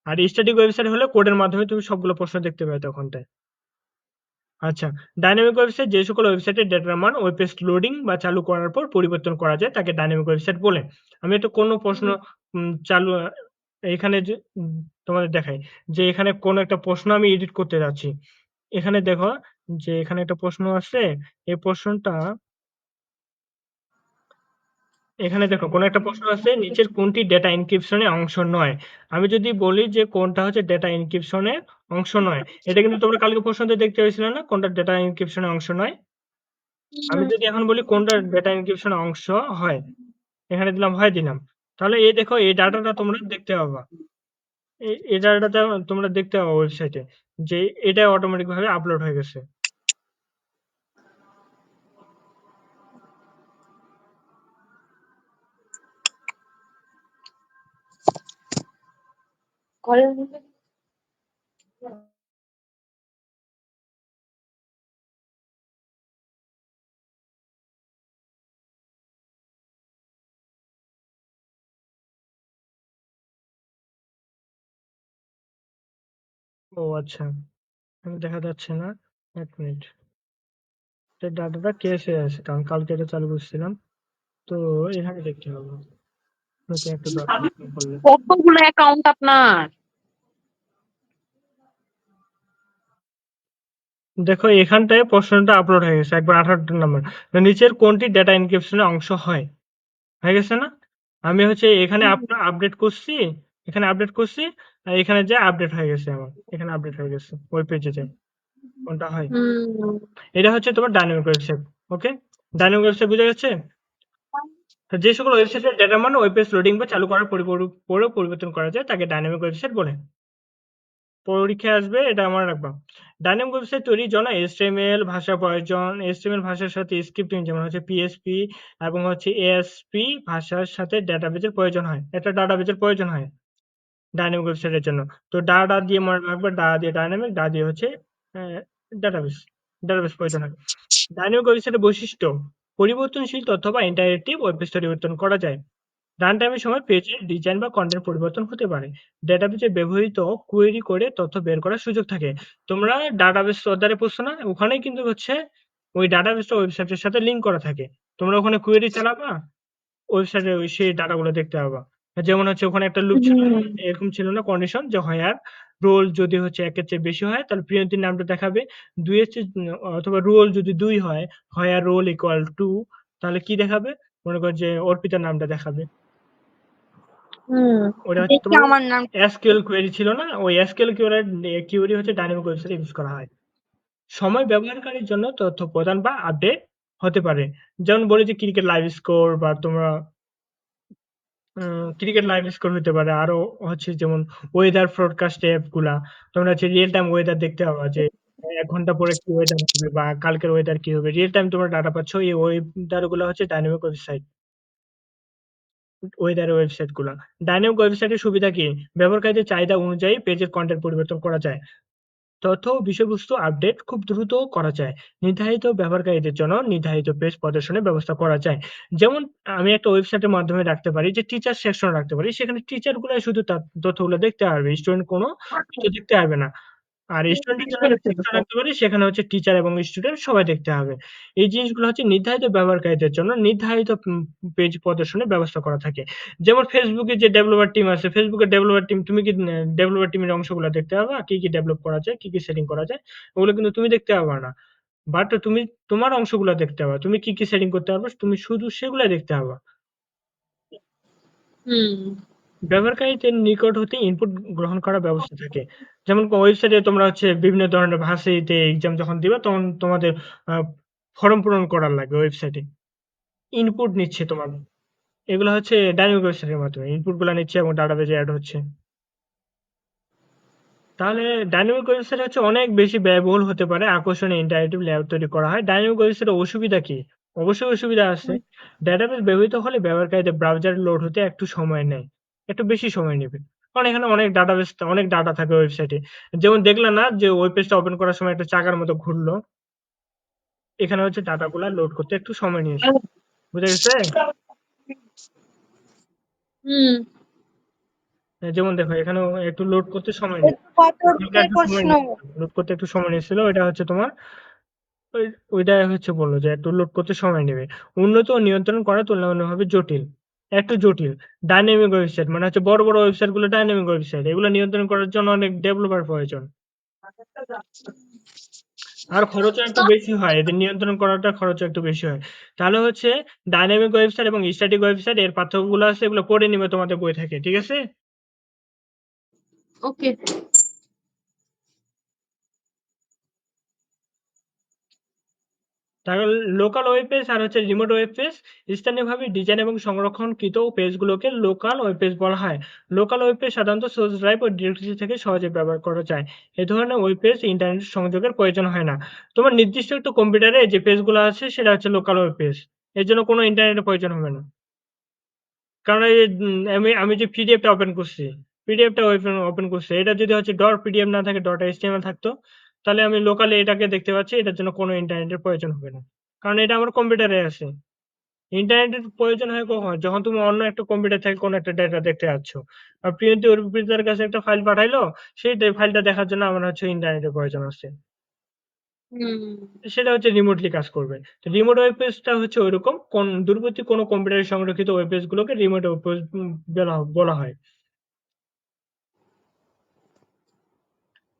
আর স্ট্যাটিক ওয়েবসাইট হলে কোডের মাধ্যমে তুমি সবগুলো প্রশ্ন দেখতে পেতে ওখানটায়। আচ্ছা, ডাইনামিক ওয়েবসাইট যে সকল ওয়েবসাইটে ডেটার মান ওয়েব পেজ লোডিং বা চালু করার পর পরিবর্তন করা যায় তাকে ডাইনামিক ওয়েবসাইট বলে। আমি একটা কোনো প্রশ্ন চালু এখানে যে তোমাদের দেখাই, যে এখানে কোনো একটা প্রশ্ন আমি এডিট করতে যাচ্ছি। এখানে দেখো, যে এখানে একটা প্রশ্ন আছে। এই প্রশ্নটা এখানে দেখো, কোনো একটা প্রশ্ন আছে, নিচের কোনটি ডেটা এনক্রিপশনের অংশ নয়? আমি যদি বলি যে কোনটা হচ্ছে ডেটা এনক্রিপশনের অংশ নয়, এটা কিন্তু তোমরা কালকে প্রশ্নতে দেখতে পেয়েছিলে না? কোনটা ডেটা এনক্রিপশনের অংশ নয়? আমি যদি এখন বলি কোনটা ডেটা এনক্রিপশন অংশ হয়, এখানে দিলাম হয় দিলাম। তাহলে এই দেখো, এই ডাটাটা তোমরা দেখতে পাবা। এই ডাটাটা তোমরা দেখতে পাবা ওয়েবসাইটে, যে এটা অটোমেটিক ভাবে আপলোড হয়ে গেছে। ঘরের ও আচ্ছা, এখানে দেখা যাচ্ছে না। ১ মিনিট। এই ডাটাটা কেস হয়ে আছে, কারণ কালকে এটা চালু করছিলাম। তো এখানে দেখতে হবে। নতুন একটা ব্রাউজার ওপেন করলে কতগুলো অ্যাকাউন্ট আপনার? দেখো এখানটায় প্রশ্নটা আপলোড হয়ে গেছে একবার 18 নাম্বার। নিচের কোনটি ডেটা এনক্রিপশনের অংশ হয়? হয়ে গেছে না? আমি হচ্ছে এখানে আপডেট করছি, এখানে আপডেট করছি, আর এখানে যে আপডেট হয়ে গেছে আমার। এখানে আপডেট হয়ে গেছে ওই পেজে যে কোনটা হয়। হুম এটা হচ্ছে তোমার ডাইনামিক ওয়েবসাইট। ওকে? ডাইনামিক ওয়েবসাইট বুঝা গেছে? যে সকল ওয়েবসাইটের ডেটার মান ওয়েব পেজ লোডিং বা চালু করার পরেও পরিবর্তন করা যায় তাকে ডাইনামিক ওয়েবসাইট বলে। পরীক্ষায় আসবে, এটা মনে রাখবা। ডাইনামিক ওয়েবসাইট তৈরির জন্য HTML ভাষা প্রয়োজন। HTML ভাষার সাথে স্ক্রিপ্টিং যেমন হচ্ছে PHP এবং হচ্ছে ASP ভাষার সাথে ডাটাবেজের প্রয়োজন হয়। একটা ডাটাবেজের প্রয়োজন হয় ডাইনামিক ওয়েবসাইটের জন্য। তো ডা দিয়ে মনে রাখবা, ডা দিয়ে ডাইনামিক, ডা দিয়ে হচ্ছে ডাটাবেস। ডাটাবেস প্রয়োজন হয়। ডাইনামিক ওয়েবসাইটের বৈশিষ্ট্য: পরিবর্তনশীল তথ্য বা ইন্টারেক্টিভ ওয়েব পেজ পরিবর্তন করা যায়। রান টাইমের সময় পেজের ডিজাইন বা কন্টেন্ট পরিবর্তন হতে পারে। ডেটাবেজে ব্যবহৃত কোয়েরি করে তথ্য বের করার সুযোগ থাকে। তোমরা ডাটাবেস অধ্যায়ে পড়ছো না? ওখানেই কিন্তু হচ্ছে ওই ডাটাবেসটা ওয়েবসাইটের সাথে লিঙ্ক করা থাকে। তোমরা ওখানে কোয়েরি চালাবা, ওয়েবসাইটে ওই সেই ডাটাগুলো দেখতে পাবা। যেমন হচ্ছে ওখানে একটা লুপ ছিল না? এরকম ছিল না কন্ডিশন যে হোয়ার রোল যদি হচ্ছে ১ এর চেয়ে বেশি হয় তাহলে প্রিয়ন্তীর নামটা দেখাবে। ২ এর চেয়ে অথবা রোল যদি ২ হয়, হোয়ার রোল ইকুয়াল টু তাহলে কি দেখাবে? মনে করো যে অর্পিতার নামটা দেখাবে। হুম ওটা হচ্ছে দেখি তোমার আমার নাম SQL কোয়েরি ছিল না? ওই SQL কিউরি হচ্ছে ডাইনামিক ওয়েবসাইটে ইউজ করা হয়। সময় ব্যবহারকারীর জন্য তথ্য প্রদান বা আপডেট হতে পারে। যেমন বলি যে ক্রিকেট লাইভ স্কোর বা তোমরা ক্রিকেট লাইভ স্কোর হতে পারে। আরো হচ্ছে যেমন ওয়েদার ফরকাস্ট অ্যাপ গুলা। তোমরা হচ্ছে রিয়েল টাইম ওয়েদার দেখতে পাবা যে ১ ঘন্টা পরে কি ওয়েদার হবে বা কালকের ওয়েদার কি হবে। রিয়েল টাইম তোমরা ডাটা পাচ্ছ। এই ওয়েদার গুলো হচ্ছে ডাইনামিক ওয়েবসাইট। ওয়েদারের ওয়েবসাইট গুলা। ডাইনামিক ওয়েবসাইটের সুবিধা কি? ব্যবহারকারীদের চাহিদা অনুযায়ী পেজের কনটেন্ট পরিবর্তন করা যায়। তথ্য ও বিষয়বস্তু আপডেট খুব দ্রুত করা যায়। নির্ধারিত ব্যবহারকারীদের জন্য নির্ধারিত পেজ প্রদর্শনের ব্যবস্থা করা যায়। যেমন আমি একটা ওয়েবসাইটের মাধ্যমে রাখতে পারি যে টিচার সেকশন রাখতে পারি। সেখানে টিচার গুলাই শুধু তার তথ্যগুলো দেখতে পারবে। স্টুডেন্ট কোনো কিছু দেখতে পারবে না। আর স্টুডেন্টের জন্য একটা সেকশন রাখতে পারি, সেখানে হচ্ছে টিচার এবং স্টুডেন্ট সবাই দেখতে হবে। এই জিনিসগুলো হচ্ছে নির্ধারিত ব্যবহারকারীদের জন্য নির্ধারিত পেজ প্রদর্শনের ব্যবস্থা করা থাকে। যেমন Facebook এর যে ডেভেলপার টিম আছে, Facebook এর ডেভেলপার টিম তুমি কি ডেভেলপার টিমের অংশগুলো দেখতে পাবা? কি, কি ডেভেলপ করা যায়, কি, কি সেটিং করা যায়? ওগুলো কিন্তু তুমি দেখতে পাবা না। বাট তুমি তোমার অংশগুলো দেখতে পাবা। তুমি কি, কি সেটিং করতে পারবা তুমি শুধু সেগুলাই দেখতে পাবা। হুম ব্যবহারকারীদের নিকট হতে ইনপুট গ্রহণ করার ব্যবস্থা থাকে। যেমন ওয়েবসাইটে তোমরা হচ্ছে বিভিন্ন ধরনের ভার্সিটিতে এক্সাম যখন দিবা তখন তোমাদের আ ফর্ম পূরণ করার লাগবে ওয়েবসাইটে। ইনপুট নিচ্ছে তোমার। এগুলো হচ্ছে ডাইনামিক ওয়েবসাইটের মাধ্যমে। ইনপুট গুলা নিচ্ছে এবং ডাটাবেজে এড হচ্ছে। তাহলে ডাইনামিক ওয়েবসাইট হচ্ছে অনেক বেশি ব্যয়বহুল হতে পারে। আকর্ষণীয় ইন্টারেক্টিভ লেআউট তৈরি করা হয়। ডাইনামিক ওয়েবসাইটের অসুবিধা কি? অবশ্যই অসুবিধা আছে। ডেটাবেস ব্যবহৃত হলে ব্যবহারকারীদের ব্রাউজারে লোড হতে একটু সময় নেয়। একটু বেশি সময় নেবে। কারণ এখানে অনেক ডাটাবেস অনেক ডাটা থাকে ওয়েবসাইটে। যেমন দেখলে না যে ওয়েব পেজটা ওপেন করার সময় একটা চাকার মতো ঘুরলো। এখানে হচ্ছে ডাটাগুলা লোড করতে একটু সময় নিয়েছে। বুঝা গেছে? হুম যেমন দেখো এখানেও একটু লোড করতে সময় নেয়। একটু কত হালকা রুটের একটু সময় প্রশ্ন নিয়েছিল। লোড করতে একটু সময় নিয়েছিল। এটা হচ্ছে তোমার ওই ওইটাই হচ্ছে বলল যে একটু লোড করতে সময় নেবে। উন্নত ও নিয়ন্ত্রণ করা তুলনামূলকভাবে জটিল। একটু জটিল। ডাইনামিক ওয়েবসাইট মানে হচ্ছে বড়, বড় ওয়েবসাইট গুলো ডাইনামিক ওয়েবসাইট। এগুলো নিয়ন্ত্রণ করার জন্য অনেক ডেভেলপার প্রয়োজন। আর খরচও একটু বেশি হয়। এদের নিয়ন্ত্রণ করাটা খরচও একটু বেশি হয়। তাহলে হচ্ছে ডাইনামিক ওয়েবসাইট এবং স্ট্যাটিক ওয়েবসাইট এর পার্থক্যগুলো আছে এগুলো পড়ে নিবে তোমাদের বই থেকে। ঠিক আছে? ওকে তাহলে লোকাল ওয়েব পেজ আর হচ্ছে রিমোট ওয়েব পেজ স্থানীয়ভাবে ডিজাইন এবং সংরক্ষণকৃত পেজগুলোকে লোকাল ওয়েব পেজ বলা হয়। লোকাল ওয়েব পেজ সাধারণত সোর্স ড্রাইভ ও ডিরেক্টরি থেকে সহজে ব্যবহার করা যায়। এ ধরনের ওয়েব পেজ ইন্টারনেট সংযোগের প্রয়োজন হয় না। তোমার নির্দিষ্ট একটা কম্পিউটারে যে পেজগুলো আছে সেটা হচ্ছে লোকাল ওয়েব পেজ। এর জন্য কোনো ইন্টারনেটের প্রয়োজন হবে না। কারণ এই আমি যে পিডিএফটা ওপেন করছি, পিডিএফটা ওপেন করছি। এটা যদি হচ্ছে ডট পিডিএফ না থাকে ডট এইচটিএমএল থাকতো, তাহলে আমি লোকালি এটাকে দেখতে পাচ্ছি। এটার জন্য কোনো ইন্টারনেটের প্রয়োজন হবে না। কারণ এটা আমার কম্পিউটারে আছে। ইন্টারনেটের প্রয়োজন হয় কখন? যখন তুমি অন্য একটা কম্পিউটার থেকে কোনো একটা ডেটা দেখতে যাচ্ছ। আর প্রিয়ন্তী অর্পিতার কাছে একটা ফাইল পাঠাইলো, সেই ফাইলটা দেখার জন্য আমার হচ্ছে ইন্টারনেটের প্রয়োজন আছে। হুম। সেটা হচ্ছে রিমোটলি কাজ করবে। তো রিমোট ওয়েব পেজটা হচ্ছে ঐরকম দূরবর্তী কোনো কম্পিউটারে সংরক্ষিত ওয়েব পেজগুলোকে রিমোট ওয়েব পেজ বলা হয়।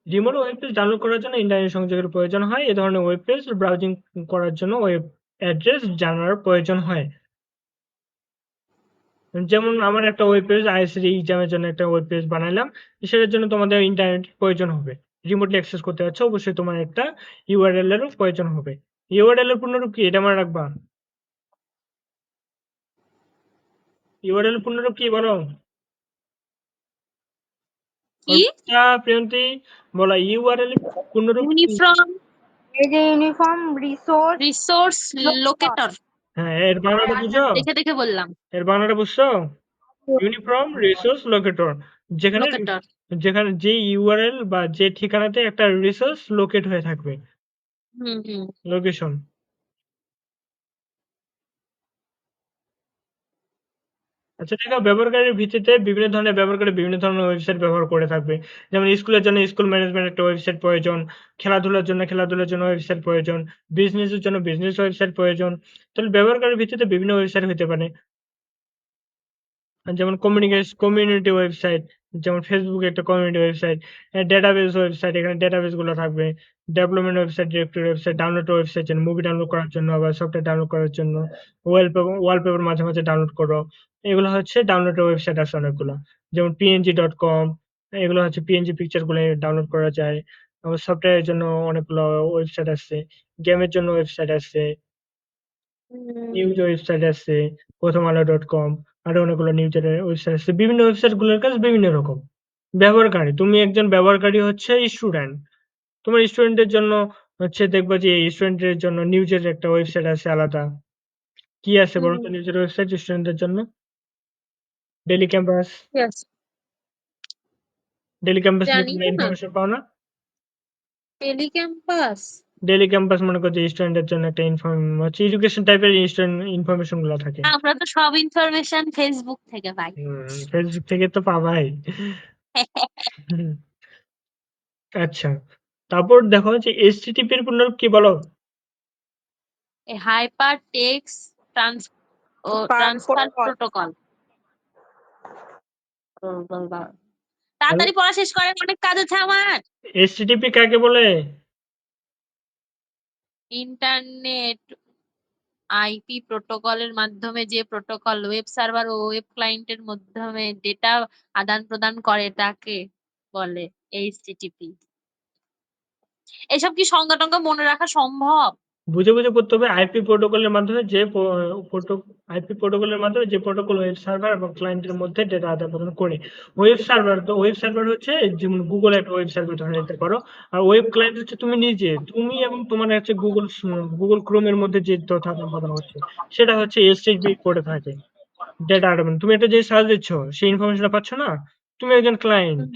রিমোট ওয়েব পেজ ডাউনলোড করার জন্য ইন্টারনেট সংযোগের প্রয়োজন হয়। এ ধরনের ওয়েব পেজ ব্রাউজিং করার জন্য ওয়েব অ্যাড্রেস জানার প্রয়োজন হয়। যেমন আমার একটা ওয়েব পেজ আইএসসি এক্সামের জন্য একটা ওয়েব পেজ বানাইলাম। সেটার জন্য তোমাদের ইন্টারনেটের প্রয়োজন হবে। রিমোটলি অ্যাক্সেস করতে যাচ্ছ, অবশ্যই তোমার একটা ইউআরএল এরও প্রয়োজন হবে। ইউআরএল এর পূর্ণরূপ কি? এটা মনে রাখবা। ইউআরএল এর পূর্ণরূপ কি বলো? কি? অর্পিতা, প্রিয়ন্তী বলো ইউআরএল এর পূর্ণরূপ কি? ইউনিফর্ম এই যে ইউনিফর্ম রিসোর্স লোকেটর। হ্যাঁ, এর বাংলাটা বুঝো? দেখে দেখে বললাম। এর বাংলাটা বুঝছো? Uniform resource locator. যেখানে লোকেটর। যেখানে যে ইউআরএল বা যে ঠিকানাতে একটা রিসোর্স লোকেট হয়ে থাকবে। হুম হুম। লোকেশন। আচ্ছা দেখো, ব্যবহারকারীর ভিত্তিতে বিভিন্ন ধরনের ব্যবহারকারী বিভিন্ন ধরনের ওয়েবসাইট ব্যবহার করে থাকবে। যেমন স্কুলের জন্য স্কুল ম্যানেজমেন্ট একটা ওয়েবসাইট প্রয়োজন, খেলাধুলার জন্য খেলাধুলার জন্য ওয়েবসাইট প্রয়োজন, বিজনেসের জন্য বিজনেস ওয়েবসাইট প্রয়োজন। তাহলে ব্যবহারকারীর ভিত্তিতে বিভিন্ন ওয়েবসাইট হতে পারে। যেমন কমিউনিটি ওয়েবসাইট, যেমন Facebook একটা কমিউনিটি ওয়েবসাইট, ডেটাবেস ওয়েবসাইট, এখানে ডেটাবেস গুলো থাকবে। Development website, directory website, download website, যেমন মুভি ডাউনলোড করার জন্য বা সফটওয়্যার ডাউনলোড করার জন্য, ওয়ালপেপার মাঝে, মাঝে ডাউনলোড করো। এগুলো হচ্ছে ডাউনলোডের ওয়েবসাইট আছে অনেকগুলো। যেমন png.com, এগুলো হচ্ছে PNG পিকচার গুলো ডাউনলোড করা যায়। আবার সফটওয়্যারের জন্য অনেকগুলো ওয়েবসাইট আছে। গেমের জন্য ওয়েবসাইট আছে। নিউজ ওয়েবসাইট আছে, প্রথম আলো.com, আরো অনেকগুলো নিউজের ওয়েবসাইট আছে। বিভিন্ন ওয়েবসাইট গুলোর কাজ বিভিন্ন রকম। ব্যবহারকারী, তুমি একজন ব্যবহারকারী হচ্ছে স্টুডেন্ট। তোমার স্টুডেন্টের জন্য হচ্ছে দেখবা যে স্টুডেন্টের জন্য নিউজের একটা ওয়েবসাইট আছে আলাদা। কি আছে বলো তো নিউজের ওয়েবসাইট স্টুডেন্টদের জন্য? Daily campus. Yes. Daily campus নিয়ে জানি তোমরা না। ইনফরমেশন পাও না? টেলিক্যাম্পাস। ডেইলি ক্যাম্পাস মনে করো যে স্টুডেন্টের জন্য একটা হচ্ছে এডুকেশন টাইপের স্টুডেন্ট ইনফরমেশন গুলো থাকে। আমরা তো সব ইনফরমেশন ফেসবুক থেকে পাই। ফেসবুক থেকে তো পাবাই। হুম, আচ্ছা। তারপর দেখো যে এইচটিটিপি এর পূর্ণরূপ কি বলো? এ হাইপার টেক্সট ট্রান্সফার প্রোটোকল। তাড়াতাড়ি পড়া শেষ করেন, অনেক কাজ আছে আমার। এইচটিটিপি কাকে বলে? ইন্টারনেট আইপি প্রোটোকলের মাধ্যমে যে প্রোটোকল ওয়েব সার্ভার ও ওয়েব ক্লায়েন্টের মাধ্যমে ডেটা আদান প্রদান করে তাকে বলে এইচটিটিপি। এসব কি সংজ্ঞা টঙ্গা মনে রাখা সম্ভব? বুঝে, বুঝে পড়তে হবে। আইপি প্রোটোকলের মাধ্যমে যে আইপি প্রোটোকলের মাধ্যমে যে প্রোটোকল ওয়েব সার্ভার এবং ক্লায়েন্টের মধ্যে ডেটা আদান-প্রদান করে। ওয়েব সার্ভার হচ্ছে যেমন Google একটা ওয়েব সার্ভার ধরে নিতে পারো। আর ওয়েব ক্লায়েন্ট হচ্ছে তুমি নিজে। তুমি এবং তোমার হচ্ছে Google Chrome এর মধ্যে যে তথ্য আদান-প্রদান হচ্ছে, সেটা হচ্ছে HTTP করে থাকে। ডেটা আদান, তুমি একটা জিনিস সার্চ দিচ্ছ, সেই ইনফরমেশনটা পাচ্ছ না? তুমি একজন ক্লায়েন্ট।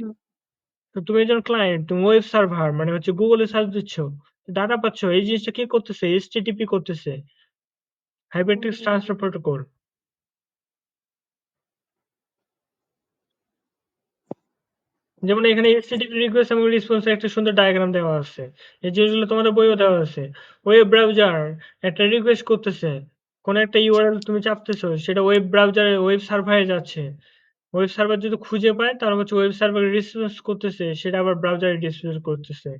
তো তুমি একজন ক্লায়েন্ট, তুমি ওয়েব সার্ভার মানে হচ্ছে Google এ সার্চ দিচ্ছ। ডাটা পাচ্ছ। এই জিনিসটা কে করতেছে? HTTP করতেছে। Hypertext transfer protocol. যেমন এখানে HTTP রিকোয়েস্ট এবং রেসপন্স এর একটা সুন্দর ডায়াগ্রাম দেওয়া আছে। এই জিনিসগুলো তোমাদের বইয়েও দেওয়া আছে। ওয়েব ব্রাউজার একটা রিকোয়েস্ট করতেছে। কোন একটা ইউআরএল তুমি চাপতেছো, সেটা ওয়েব ব্রাউজারে ওয়েব সার্ভারে যাচ্ছে। ওয়েব সার্ভার যদি খুঁজে পায় তাহলে হচ্ছে ওয়েব সার্ভারে রেসপন্স করতেছে, সেটা আবার ব্রাউজারে ডিসপ্লে করতেছে।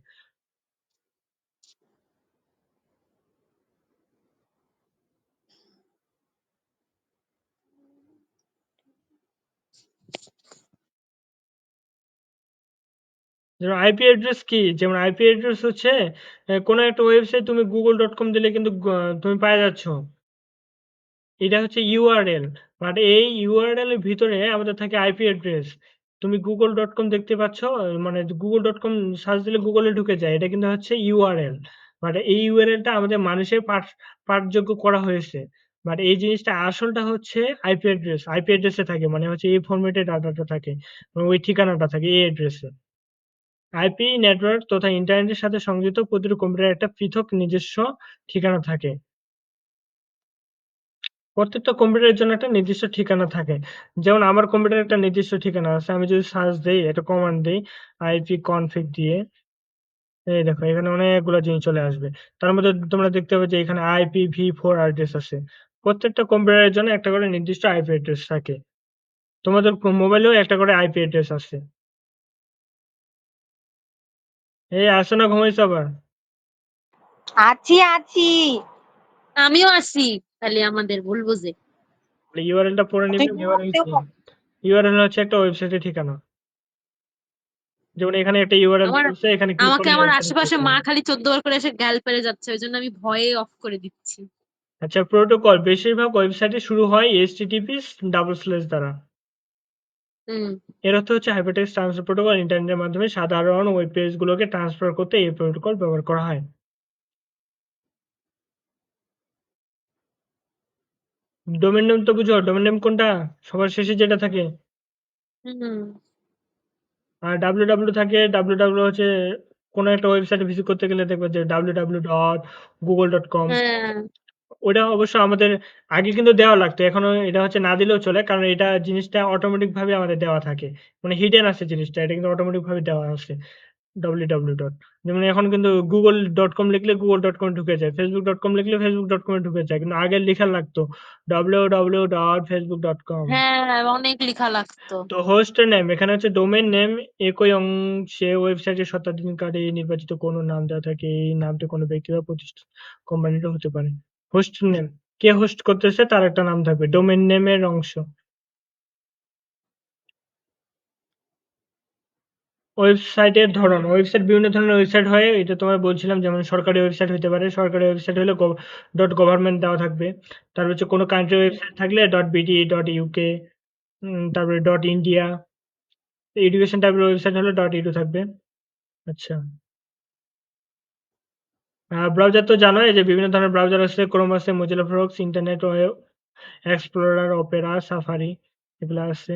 যেমন আইপি অ্যাড্রেস কি? যেমন আইপি অ্যাড্রেস হচ্ছে কোন একটা ওয়েবসাইট তুমি google.com দিলে কিন্তু তুমি পায়ে যাচ্ছ। এটা হচ্ছে ইউআরএল। বাট এই ইউআরএল এর ভিতরে আমাদের থাকে আইপি অ্যাড্রেস। তুমি google.com দেখতে পাচ্ছ, মানে google.com সার্চ দিলে Google এ ঢুকে যায়। এটা কিন্তু হচ্ছে ইউআরএল। বাট এই ইউআরএলটা আমাদের মানুষের পাঠযোগ্য করা হয়েছে। বাট এই জিনিসটা আসলটা হচ্ছে আইপি অ্যাড্রেস। আইপি অ্যাড্রেসে থাকে মানে হচ্ছে এই ফরম্যাটে ডাটাটা থাকে। ওই ঠিকানাটা থাকে এই অ্যাড্রেসে। আইপি নেটওয়ার্ক তথা ইন্টারনেটের সাথে সংযুক্ত প্রতিটি কম্পিউটারের একটা পৃথক নিজস্ব ঠিকানা থাকে। প্রত্যেকটা কম্পিউটারের জন্য একটা নির্দিষ্ট ঠিকানা থাকে। যেমন আমার কম্পিউটারে একটা নির্দিষ্ট ঠিকানা আছে। আমি যদি সার্চ দেই, একটা কমান্ড দেই আইপি কনফিগ দিয়ে, এই দেখো এখানে অনেকগুলা জিনিস চলে আসবে। তার মধ্যে তোমরা দেখতে পাবে যে এখানে IPv4 অ্যাড্রেস আছে। প্রত্যেকটা কম্পিউটারের জন্য একটা করে নির্দিষ্ট আইপি অ্যাড্রেস থাকে। তোমাদের মোবাইলেও একটা করে আইপি অ্যাড্রেস আছে। এই আসো না, ঘুমাইছো আবার? আছি। আমিও আসি, খালি আমাদের ভুল বুঝে। ইউআরএলটা পড়ে নিবে। তুই ইউআরএল ঘুমাতেও কি? পার। ইউআরএল হচ্ছে একটা ওয়েবসাইটের ঠিকানা। যেমন এখানে একটা ইউআরএল আমার বলছে, এখানে ক্লিক আমাকে করলে আমার ওয়েবসাইটে আশেপাশে চলে মা যাবে। খালি 14 বার করে এসে গ্যাল পেরে যাচ্ছে, ওই জন্য আমি ভয়ে অফ করে দিচ্ছি। আচ্ছা, প্রোটোকল বেশিরভাগ ওয়েবসাইটে শুরু হয় HTTP দ্বারা। হুম। এর অর্থ হচ্ছে হাইপারটেক্সট ট্রান্সফার প্রোটোকল। ইন্টারনেটের মাধ্যমে সাধারণ ওয়েব পেজগুলোকে ট্রান্সফার করতে এই প্রোটোকল ব্যবহার করা হয়। ডোমেন নেম তো বুঝো, ডোমেন নেম কোনটা? সবার শেষে যেটা থাকে। হুম। আর www থাকে। www হচ্ছে কোনো একটা ওয়েবসাইটে ভিজিট করতে গেলে দেখবে যে www.google.com। হ্যাঁ। ওটা অবশ্য আমাদের আগে কিন্তু দেওয়া লাগতো। এখনো এটা হচ্ছে না দিলেও চলে। কারণ এটা জিনিসটা অটোমেটিক ভাবে আমাদের দেওয়া থাকে। মানে হিডেন আছে জিনিসটা। এটা কিন্তু অটোমেটিক ভাবে দেওয়া আছে। www. যেমন এখন কিন্তু google.com লিখলে google.com ঢুকে যায়। facebook.com লিখলে facebook.com এ ঢুকে যায়। কিন্তু আগে লেখা লাগতো www.facebook.com। হ্যাঁ, অনেক লেখা লাগতো। তো হোস্ট নেম এখানে হচ্ছে ডোমেইন নেম। একই অংশে ওয়েবসাইটের স্বত্বাধিকারী নির্বাচিত কোনো নাম দেওয়া থাকে। এই নামটি কোনো ব্যক্তি বা প্রতিষ্ঠান কোম্পানিরও হতে পারে। হোস্ট নেম, কে হোস্ট করতেছে তার একটা নাম থাকবে। ডোমেইন নেমের অংশ। ওয়েবসাইটের ধরন। ওয়েবসাইট বিভিন্ন ধরনের ওয়েবসাইট হয়। এটা তোমায় বলছিলাম, যেমন সরকারি ওয়েবসাইট হইতে পারে। সরকারি ওয়েবসাইট হলে .গভর্নমেন্ট দেওয়া থাকবে। তারপর হচ্ছে কোনো কান্ট্রি ওয়েবসাইট থাকলে .BD, .UK, তারপরে .India। এডুকেশন টাইপের ওয়েবসাইট হলে .edu থাকবে। আচ্ছা। ব্রাউজার তো জানোই যে বিভিন্ন ধরনের ব্রাউজার আছে। ক্রোম আছে, Mozilla Firefox, internet web explorer, Opera, safari, এগুলা আছে।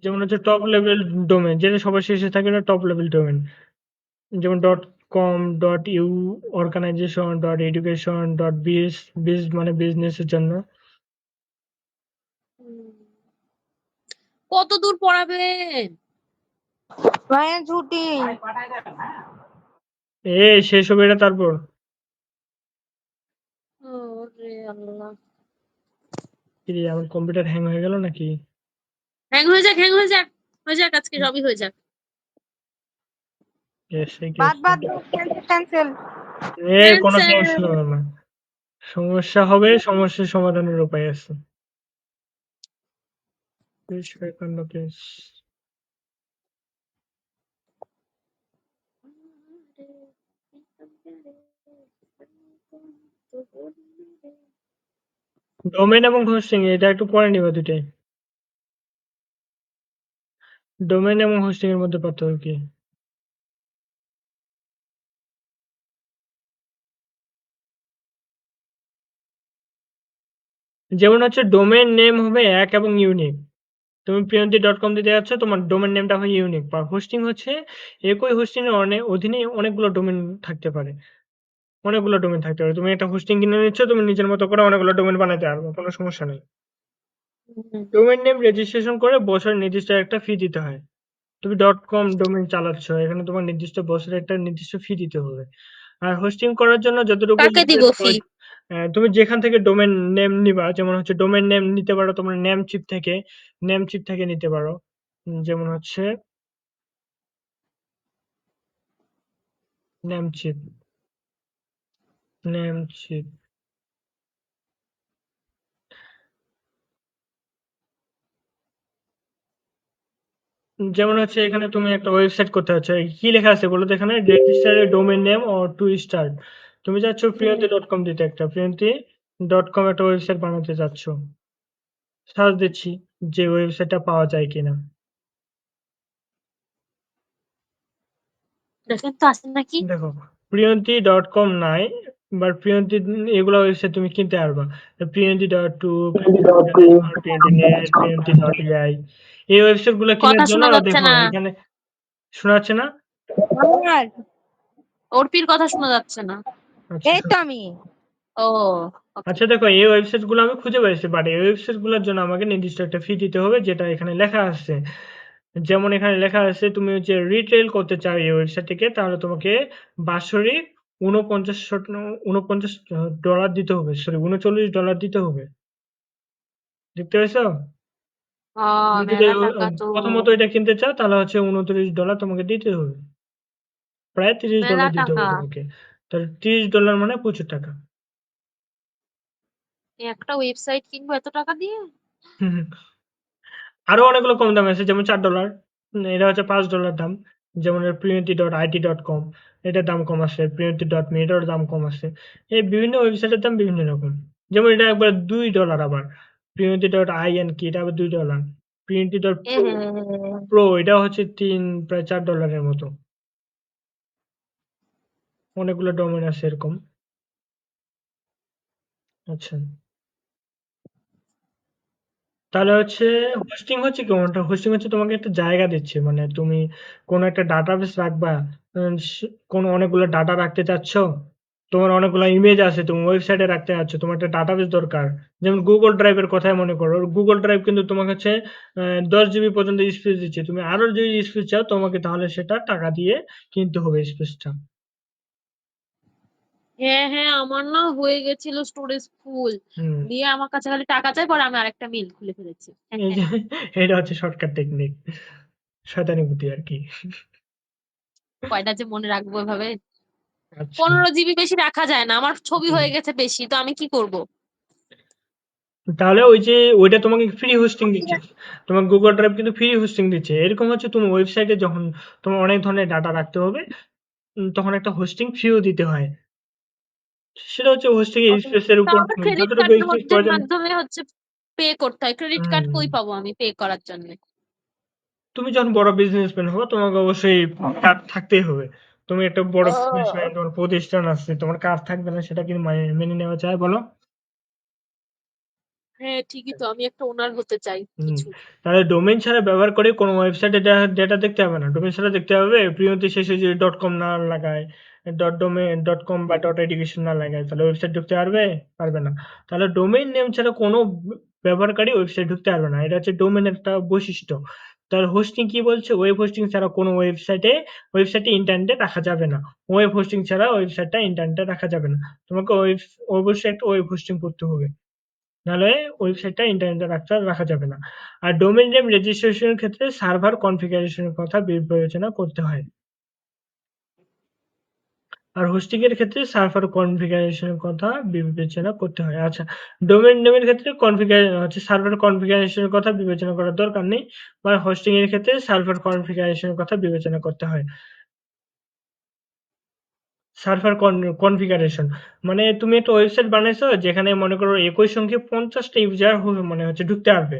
যেমন হচ্ছে টপ লেভেল ডোমেন, যেটা সবার শেষে থাকে, না টপ লেভেল ডোমেন। যেমন .com, .eu, organisation, .education, .biz। বিজ মানে বিজনেসের জন্য। কত দূর পড়াবেন? ভাইয়া ছুটি। শেষ হবে এটা তারপর। ওরে আল্লাহ। কি রে, আমার কম্পিউটার হ্যাং হয়ে গেল নাকি? হ্যাং হয়ে যাক, হয়ে যাক, আজকে সবই হয়ে যাক। গেছে বাদ গেছে। ক্যান্সেল। কোনো ক্যান্সেল। টেনশন হবে না। সমস্যা হবে, সমস্যার সমাধানের উপায় আছে। প্লিজ। ডোমেন এবং হোস্টিং এটা একটু পরে নিবা দুটাই। ডোমেন এবং হোস্টিং এর মধ্যে পার্থক্য কি? যেমন হচ্ছে ডোমেন নেম হবে এক এবং ইউনিক। তুমি priyanti.com দিতে যাচ্ছ, তোমার ডোমেন নেমটা হবে ইউনিক। বা হোস্টিং হচ্ছে একই হোস্টিং এর অধীনে অনেকগুলো ডোমেন থাকতে পারে। অনেকগুলো ডোমেন থাকতে পারে। তুমি একটা হোস্টিং কিনে নিচ্ছ, তুমি নিজের মতো করে অনেকগুলো ডোমেন বানাতে পারবে, কোনো সমস্যা নেই। ডোমেন নেম রেজিস্ট্রেশন করে বছরে নির্দিষ্ট একটা ফি দিতে হয়। তুমি .com ডোমেন চালাচ্ছ, এখানে তোমার নির্দিষ্ট বছরে একটা নির্দিষ্ট ফি দিতে হবে। আর হোস্টিং করার জন্য যতটুকু কাকে দিব ফি? তুমি যেখান থেকে ডোমেন নেম নিবা, যেমন হচ্ছে ডোমেন নেম নিতে পারো তোমার নেমচিপ থেকে নিতে পারো। যেমন হচ্ছে নেমচিপ নেমচিপ যেমন হচ্ছে এখানে তুমি একটা ওয়েবসাইট করতে হচ্ছে, কি লেখা আছে বলো তো এখানে? Register A domain name or to start. তুমি যাচ্ছ priyanti.com দিতে, একটা priyanti.com একটা ওয়েবসাইট বানাতে যাচ্ছ। সার্চ দিচ্ছি যে ওয়েবসাইটটা পাওয়া যায় কিনা। দেখেন তো আসেন নাকি। দেখো, priyanti.com নাই, বাট প্রিয়ন্তি এগুলো ওয়েবসাইট তুমি কিনতে পারবা। priyanti.to, priyanti.net, priyanti.ai। এই ওয়েবসাইট গুলো কেনার কথা জন্য শোনা যাচ্ছে দেখো না। এখানে শোনা যাচ্ছে না। আমার অর্পির কথা শোনা যাচ্ছে না। আচ্ছা এই তো আমি। ও, ওকে। আচ্ছা দেখো এই ওয়েবসাইট গুলো আমি খুঁজে পেয়েছি। বাট এই ওয়েবসাইট গুলোর জন্য আমাকে নির্দিষ্ট একটা ফি দিতে হবে যেটা এখানে লেখা আছে। যেমন এখানে লেখা আছে তুমি হচ্ছে রিটেইল করতে চাও এই ওয়েবসাইট থেকে তাহলে তোমাকে বাৎসরিক ৪৯ ডলার দিতে হবে। সরি $৩৯ দিতে হবে। দেখতে পেয়েছো? তুমি যদি মেলা টাকা তো। প্রথমত এটা কিনতে চাও তাহলে হচ্ছে $২৯ তোমাকে দিতে হবে। প্রায় মেলা $৩০ দিতে টাকা। হবে তোমাকে। তাহলে $৩০ মানে প্রচুর টাকা। একটা ওয়েবসাইট কিনবো এত টাকা দিয়ে? হুম, হুম। আরো অনেকগুলো কম দামে আছে যেমন $৪ এটা হচ্ছে $৫ দাম। যেমন priyanti.it.com এটার দাম কম আছে। priyanti.me এটারও দাম কম আছে। এই বিভিন্ন ওয়েবসাইটের দাম বিভিন্ন রকম। যেমন এটা একবার $২ আবার। priyanti.in কি এটা আবার $২ এ priyanti.pro হে। pro এটা হচ্ছে প্রায় $৪ এর মতো। অনেকগুলো ডোমেইন আছে এরকম। আচ্ছা। তাহলে হচ্ছে হোস্টিং হচ্ছে কি কোনটা? হোস্টিং হচ্ছে তোমাকে একটা জায়গা দিচ্ছে। মানে তুমি কোন একটা ডাটাবেস রাখবা। কোন অনেকগুলো ডাটা রাখতে চাচ্ছ। তোমার অনেকগুলো ইমেজ আছে, তুমি ওয়েবসাইটে রাখতে চাচ্ছ। তোমার একটা ডাটাবেস দরকার। যেমন Google Drive এর কথাই মনে করো। Google Drive কিন্তু তোমার কাছে ১০ জিবি পর্যন্ত স্পেস দিচ্ছে। তুমি আরো যদি স্পেস চাও তোমাকে তাহলে সেটা টাকা দিয়ে কিনতে হবে স্পেসটা। হ্যাঁ হ্যাঁ, আমার না হয়ে গেছিল স্টোরেজ ফুল। হুম। দিয়ে আমার কাছে খালি টাকা চাই, পরে আমি আরেকটা মেইল খুলে ফেলেছি। এই যে এটা হচ্ছে শর্টকাট টেকনিক। শয়তানি বুদ্ধি আরকি। কয়টা যে মনে রাখবো এভাবে। আচ্ছা। 15 জিবি বেশি রাখা যায় না, আমার ছবি হুম। হয়ে গেছে বেশি, তো আমি কি করব? তাহলে ওই যে ওইটা তোমাকে ফ্রি হোস্টিং দিচ্ছে। তোমার Google Drive কিন্তু ফ্রি হোস্টিং দিচ্ছে। এরকম হচ্ছে তুমি ওয়েবসাইটে যখন তোমার অনেক ধরনের ডাটা রাখতে হবে, তখন একটা হোস্টিং ফিও দিতে হয়। সেটা হচ্ছে হোস্টিং এর স্পেস এর তাও উপর আবার ক্রেডিট যতটুকু কার্ডের স্পেস মধ্যে প্রয়োজন। মাধ্যমে হচ্ছে পে করতে হয়। ক্রেডিট কার্ড হুম। কই পাবো আমি পে করার জন্য? তুমি যখন বড় বিজনেসম্যান হবা তোমাকে অবশ্যই কার্ড থাকতেই হবে। তুমি একটা বড় বিজনেসম্যান, ও, তোমার প্রতিষ্ঠান আছে, তোমার কার্ড থাকবে না সেটা কি মেনে নেওয়া যায় বলো? হ্যাঁ ঠিকই তো, আমি একটা ওনার হতে চাই হুম, কিছু। তাহলে ডোমেইন ছাড়া ব্যবহার করে কোনো ওয়েবসাইটে ডেটা দেখতে হবে না। ডোমেইন ছাড়া দেখতে হবে প্রিয়তি শেষে যদি ডট কম না লাগায়, ডট কম বা ডট এডুকেশন না লাগায় তাহলে ওয়েবসাইট ঢুকতে পারবে? পারবে না। তাহলে ডোমেইন নেম ছাড়া কোনো ব্যবহারকারী ওয়েবসাইট ঢুকতে পারবে না। এটা হচ্ছে ডোমেইনের একটা বৈশিষ্ট্য। তার হোস্টিং কি বলছে? ওয়েব হোস্টিং ছাড়া কোনো ওয়েবসাইটে ইন্টারনেটে রাখা যাবে না। ওয়েব হোস্টিং ছাড়া ওয়েবসাইটটা ইন্টারনেটে রাখা যাবে না। তোমাকে অবশ্যই একটা ওয়েব হোস্টিং করতে হবে। নাহলে ওয়েবসাইটটা ইন্টারনেটে রাখা যাবে না। আর ডোমেইন নেম রেজিস্ট্রেশনের ক্ষেত্রে সার্ভার কনফিগারেশন এর কথা বিবেচনা করতে হয়। আর হোস্টিং এর ক্ষেত্রে সার্ভার কনফিগারেশন এর কথা বিবেচনা করতে হয়। আচ্ছা, ডোমেইন নেমের ক্ষেত্রে সার্ভার কনফিগারেশন এর কথা বিবেচনা করার দরকার নেই। মানে হোস্টিং এর ক্ষেত্রে সার্ভার কনফিগারেশন এর কথা বিবেচনা করতে হয়। সার্ভার কনফিগারেশন মানে তুমি একটা ওয়েবসাইট বানাইছো যেখানে মনে করো একই সঙ্গে ৫০ টা ইউজার মানে হচ্ছে ঢুকতে পারবে।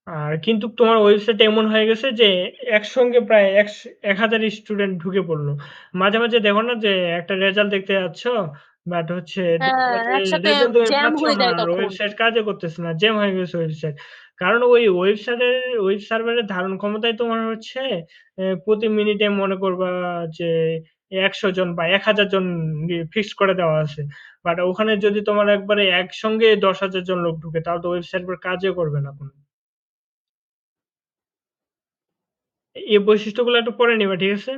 আর কিন্তু তোমার ওয়েবসাইটে এমন হয়ে গেছে যে একসঙ্গে প্রায় ১,০০০ স্টুডেন্ট ঢুকে পড়লো। মাঝে, মাঝে দেখো না যে একটা রেজাল্ট দেখতে যাচ্ছ বাট হচ্ছে হ্যাঁ, যে একসাথে রেজাল্ট তুমি জ্যাম পাচ্ছ হয়ে না যায় আর তখন। ওয়েবসাইট কাজও করতেছে না। জ্যাম হয়ে গেছে ওয়েবসাইট। কারণ ওই ওয়েব সার্ভারের ধারণ ক্ষমতাই তোমার হচ্ছে প্রতি মিনিটে মনে করবা যে ১০০ জন বা ১,০০০ জন ফিক্সড করে দেওয়া আছে। বাট ওখানে যদি তোমার একবারে একসঙ্গে ১০,০০০ জন লোক ঢুকে তাহলে তো ওয়েব সার্ভার কাজও করবে না কোন। এই বৈশিষ্ট্যগুলো একটু পড়ে নিবা, ঠিক আছে?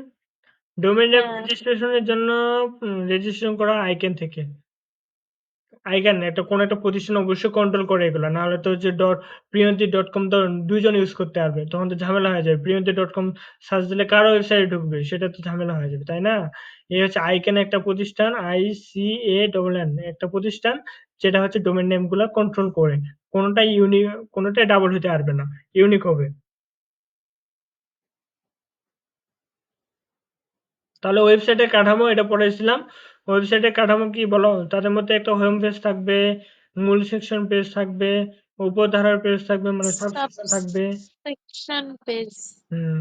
ডোমেইন নেম হ্যাঁ। রেজিস্ট্রেশনের জন্য রেজিস্ট্রেশন করা আইক্যান থেকে। আইক্যান কোন একটা প্রতিষ্ঠান অবশ্যই কন্ট্রোল করে এগুলা। নাহলে তো যে প্রিয়ন্তি.com তো ২ জন ইউজ করতে পারবে। তখন তো ঝামেলা হয়ে যাবে। প্রিয়ন্তি.com সার্চ দিলে কার ওয়েবসাইটে ঢুকবে? সেটা তো ঝামেলা হয়ে যাবে, তাই না? এই হচ্ছে আইক্যান একটা প্রতিষ্ঠান ICANN একটা প্রতিষ্ঠান যেটা হচ্ছে ডোমেইন নেম গুলা কন্ট্রোল করে। কোনটাই কোনটাই ডাবল হইতে পারবে না। ইউনিক হবে। তাহলে ওয়েবসাইটের কাঠামো এটা পড়েছিলাম। ওয়েবসাইটের কাঠামো কি বলো? তাদের মধ্যে একটা হোম পেজ থাকবে, মূল সেকশন পেজ থাকবে, উপধারার পেজ থাকবে মানে সাবসেকশন থাকবে। Subsection page. হুম।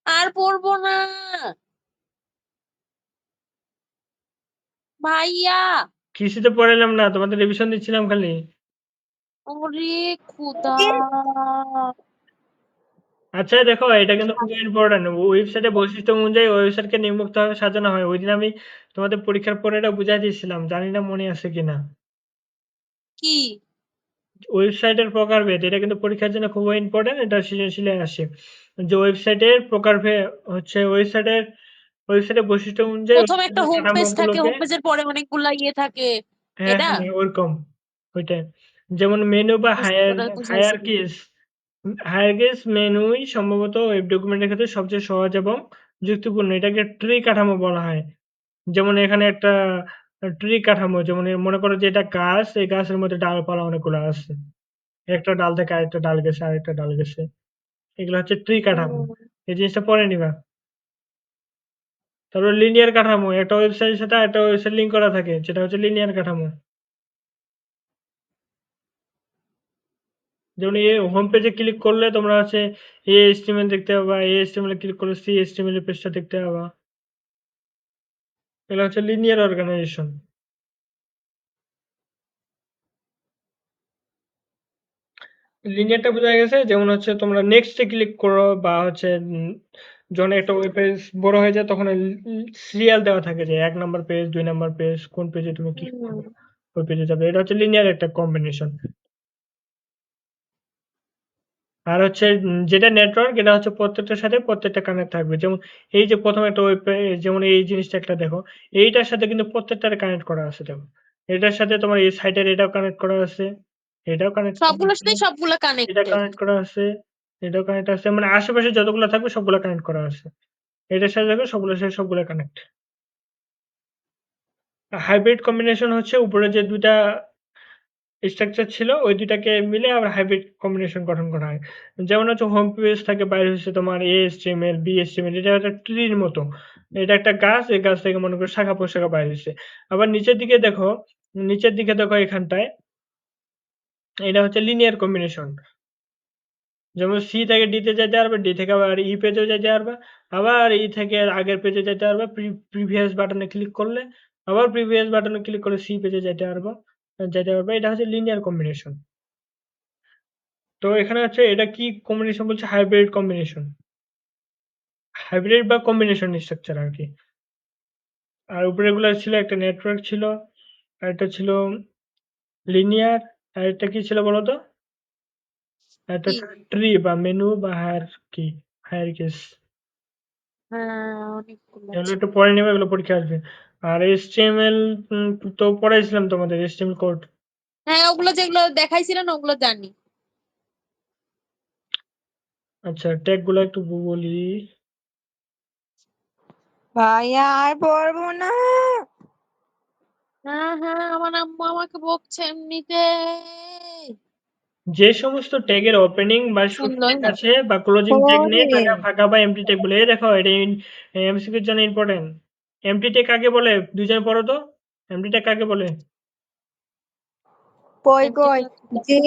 আর পড়বো না ভাইয়া। কিছুতে পড়াইলাম না, তোমাদের রিভিশন দিচ্ছিলাম খালি। ওরে খুদা। আচ্ছা দেখো, এটা কিন্তু খুব ইম্পর্টেন্ট। ওয়েবসাইটে বৈশিষ্ট্য অনুযায়ী ওয়েবসাইটকে নিম্নোক্তভাবে সাজানো হয়। ওইদিন আমি তোমাদের পরীক্ষার পরে এটা বুঝাই দিয়েছিলাম, জানি না মনে আছে কিনা। কি? ওয়েবসাইটের প্রকারভেদ, এটা কিন্তু পরীক্ষার জন্য খুবই ইম্পর্টেন্ট, এটা সৃজনশীলে আসে। যে ওয়েবসাইটের প্রকারভেদ হচ্ছে ওয়েবসাইটের বৈশিষ্ট্য অনুযায়ী প্রথমে একটা ওয়েবসাইটের হোম পেজ থাকে, কাঠামোগুলোকে, হোম পেজের পরে অনেকগুলা ইয়ে থাকে, হ্যাঁ এটা হ্যাঁ ওরকম, ওইটাই। যেমন মেনু বা ওটা বুঝাইছিল। হায়ারকিস মেনুই সম্ভবত ওয়েব ডকুমেন্টের ক্ষেত্রে সবচেয়ে সহজ এবং যুক্তিপূর্ণ। এটাকে ট্রি কাঠামো বলা হয়। যেমন এখানে একটা ট্রি কাঠামো, যেমন মনে করো যে এটা গাছ, এই গাছের মধ্যে ডালপালা অনেকগুলো আছে, একটা ডাল থেকে আরেকটা ডাল গেছে, আরেকটা ডাল গেছে, এগুলো হচ্ছে ট্রি কাঠামো। এই জিনিসটা পরে নিবা। তারপর লিনিয়ার কাঠামো, একটা ওয়েবসাইটের সাথে একটা ওয়েবসাইট লিঙ্ক করা থাকে, যেটা হচ্ছে লিনিয়ার কাঠামো। যেমন এই হোম পেজে ক্লিক করলে তোমরা হচ্ছে HTML দেখতে পাবা, HTML এ ক্লিক করলে HTML এর পেজটা দেখতে পাবা। এগুলো হচ্ছে লিনিয়ার অর্গানাইজেশন। লিনিয়ারটা বোঝা গেছে, যেমন হচ্ছে তোমরা নেক্সট এ ক্লিক করো বা হচ্ছে যখন একটা ওয়েব পেজ বড় হয়ে যায় তখন সিরিয়াল দেওয়া থাকে যে 1 নাম্বার পেজ, 2 নাম্বার পেজ, কোন পেজে তুমি ক্লিক করবে ওই পেজে যাবে। এটা হচ্ছে লিনিয়ার একটা কম্বিনেশন। আর হচ্ছে যেটা নেটওয়ার্ক, এটা হচ্ছে প্রত্যেকটার সাথে প্রত্যেকটা কানেক্ট থাকবে। যেমন এই যে প্রথম একটা ওয়েব পেজ, যেমন এই জিনিসটা একটা দেখো, এইটার সাথে কিন্তু প্রত্যেকটার কানেক্ট করা আছে। দেখো এটার সাথে তোমার এই সাইটের এটাও কানেক্ট করা আছে, এটাও কানেক্ট করা সবগুলোর আছে, সাথে সবগুলা এটা কানেক্টেড। কানেক্ট করা আছে, এটাও কানেক্ট আছে, মানে আশেপাশে যতগুলো থাকবে সবগুলো কানেক্ট করা আছে। এটার সাথে দেখো সবগুলোর সাথে সবগুলো কানেক্ট। হাইব্রিড কম্বিনেশন হচ্ছে উপরে যে দুইটা স্ট্রাকচার ছিল ওই দুইটাকে মিলে আবার হাইব্রিড কম্বিনেশন গঠন করা হয়। যেমন হচ্ছে হোম পেজ থেকে বাইরে হচ্ছে তোমার HTML, BHTML, এটা একটা ট্রির মতো। এটা একটা গাছ, এই গাছ থেকে মনে করো শাখা প্রশাখা বাইর হচ্ছে। আবার নিচের দিকে দেখো এখানটায়, এটা হচ্ছে লিনিয়ার কম্বিনেশন। যেমন সি থেকে ডি তে যাইতে পারবে, ডি থেকে আবার ই পেজেও যাইতে পারবে, আবার ই থেকে আগের পেজে যাইতে পারবে, প্রিভিয়াস বাটনে ক্লিক করলে, আবার প্রিভিয়াস বাটনে ক্লিক করে সি পেজে যাইতে পারবে। এটা হচ্ছে লিনিয়ার কম্বিনেশন। তো এখানে হচ্ছে এটা কি কম্বিনেশন বলছে? হাইব্রিড কম্বিনেশন, হাইব্রিড বা কম্বিনেশন স্ট্রাকচার আর কি। আর উপরে গুলো ছিল একটা নেটওয়ার্ক ছিল, আর একটা ছিল লিনিয়ার, আর একটা কি ছিল বলতো? একটা কি? ট্রি বা মেনু বা হায়ারকিস। হ্যাঁ, অনেকগুলো এগুলো আছে। একটু পরে নেবে, এগুলো পরীক্ষা আসবে। আর HTML তো পড়াইছিলাম তোমাদের, HTML কোড। হ্যাঁ, ওগুলো যেগুলো দেখাইছিলেন ওগুলো জানি। আচ্ছা ট্যাগ গুলো একটু বলি। ভাইয়া আর পড়বো না। হ্যাঁ হ্যাঁ, আমার আম্মু আমাকে বকছে এমনিতে। যে সমস্ত ট্যাগের ওপেনিং বা শুরু শুনলোই ট্যাগ না। আছে বা ক্লোজিং ট্যাগ নেই, ওরে থাকা ফাঁকা বা এমটি ট্যাগ বলে। এই দেখো এটা এমসিকিউ এর জন্য ইম্পর্টেন্ট। এমটি ট্যাগ কাকে বলে? দুইজন পড়ো তো, এমটি ট্যাগ কাকে বলে? কই এমটি কই, যে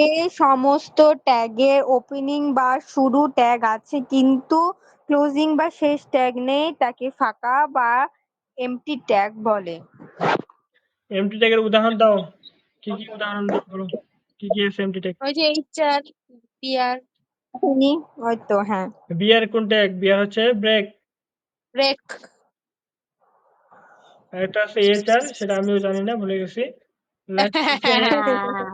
সমস্ত ট্যাগের ওপেনিং বা শুরু ট্যাগ আছে কিন্তু ক্লোজিং বা শেষ ট্যাগ নেই তাকে ফাঁকা বা এমটি ট্যাগ বলে। এমটি ট্যাগের উদাহরণ দাও, কি কি উদাহরণ দাও বলো, কি কি আছে এমটি ট্যাগ? ওই যে HR, PR, চিনি, ওই তো হ্যাঁ। বিআর কোন ট্যাগ? বিআর হচ্ছে ব্রেক। ব্রেক। আর একটা আছে এইচআর, সেটা আমিও জানি না, ভুলে গেছি। লাইন শেষে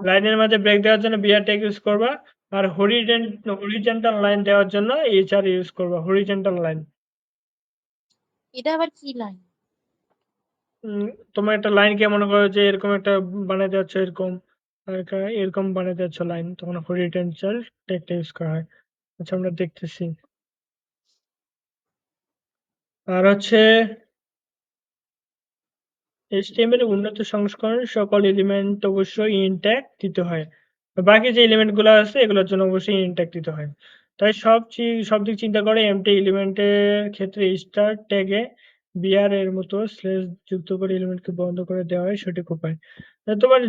লাইনের মাঝে ব্রেক দেওয়ার জন্য বিআর ট্যাগ ইউজ করবা। আর হরিজেন্টাল লাইন দেওয়ার জন্য এইচআর ইউজ করবা, হরিজেন্টাল লাইন। এটা আবার কি লাইন? উম, তোমার একটা লাইনকে মনে করো যে এরকম একটা বানাইতে যাচ্ছ, এরকম আর এরকম বানাইতে যাচ্ছ লাইন, তখন হরিজেন্টাল ট্যাগটা ইউজ করা হয়। আচ্ছা আমরা দেখতেছি। আর হচ্ছে HTML এর উন্নত সংস্করণ সকল এলিমেন্ট অবশ্যই ইনট্যাক্ট দিতে হয়। বাকি যে এলিমেন্ট গুলো আছে এগুলোর জন্য অবশ্যই ইনট্যাক্ট দিতে হয়। তাই সব দিক চিন্তা করে এমটি এলিমেন্টের ক্ষেত্রে স্টার ট্যাগে বিআর এর মতো স্ল্যাশ যুক্ত করে এলিমেন্টকে বন্ধ করে দেওয়া হয় সঠিক উপায়। তোমার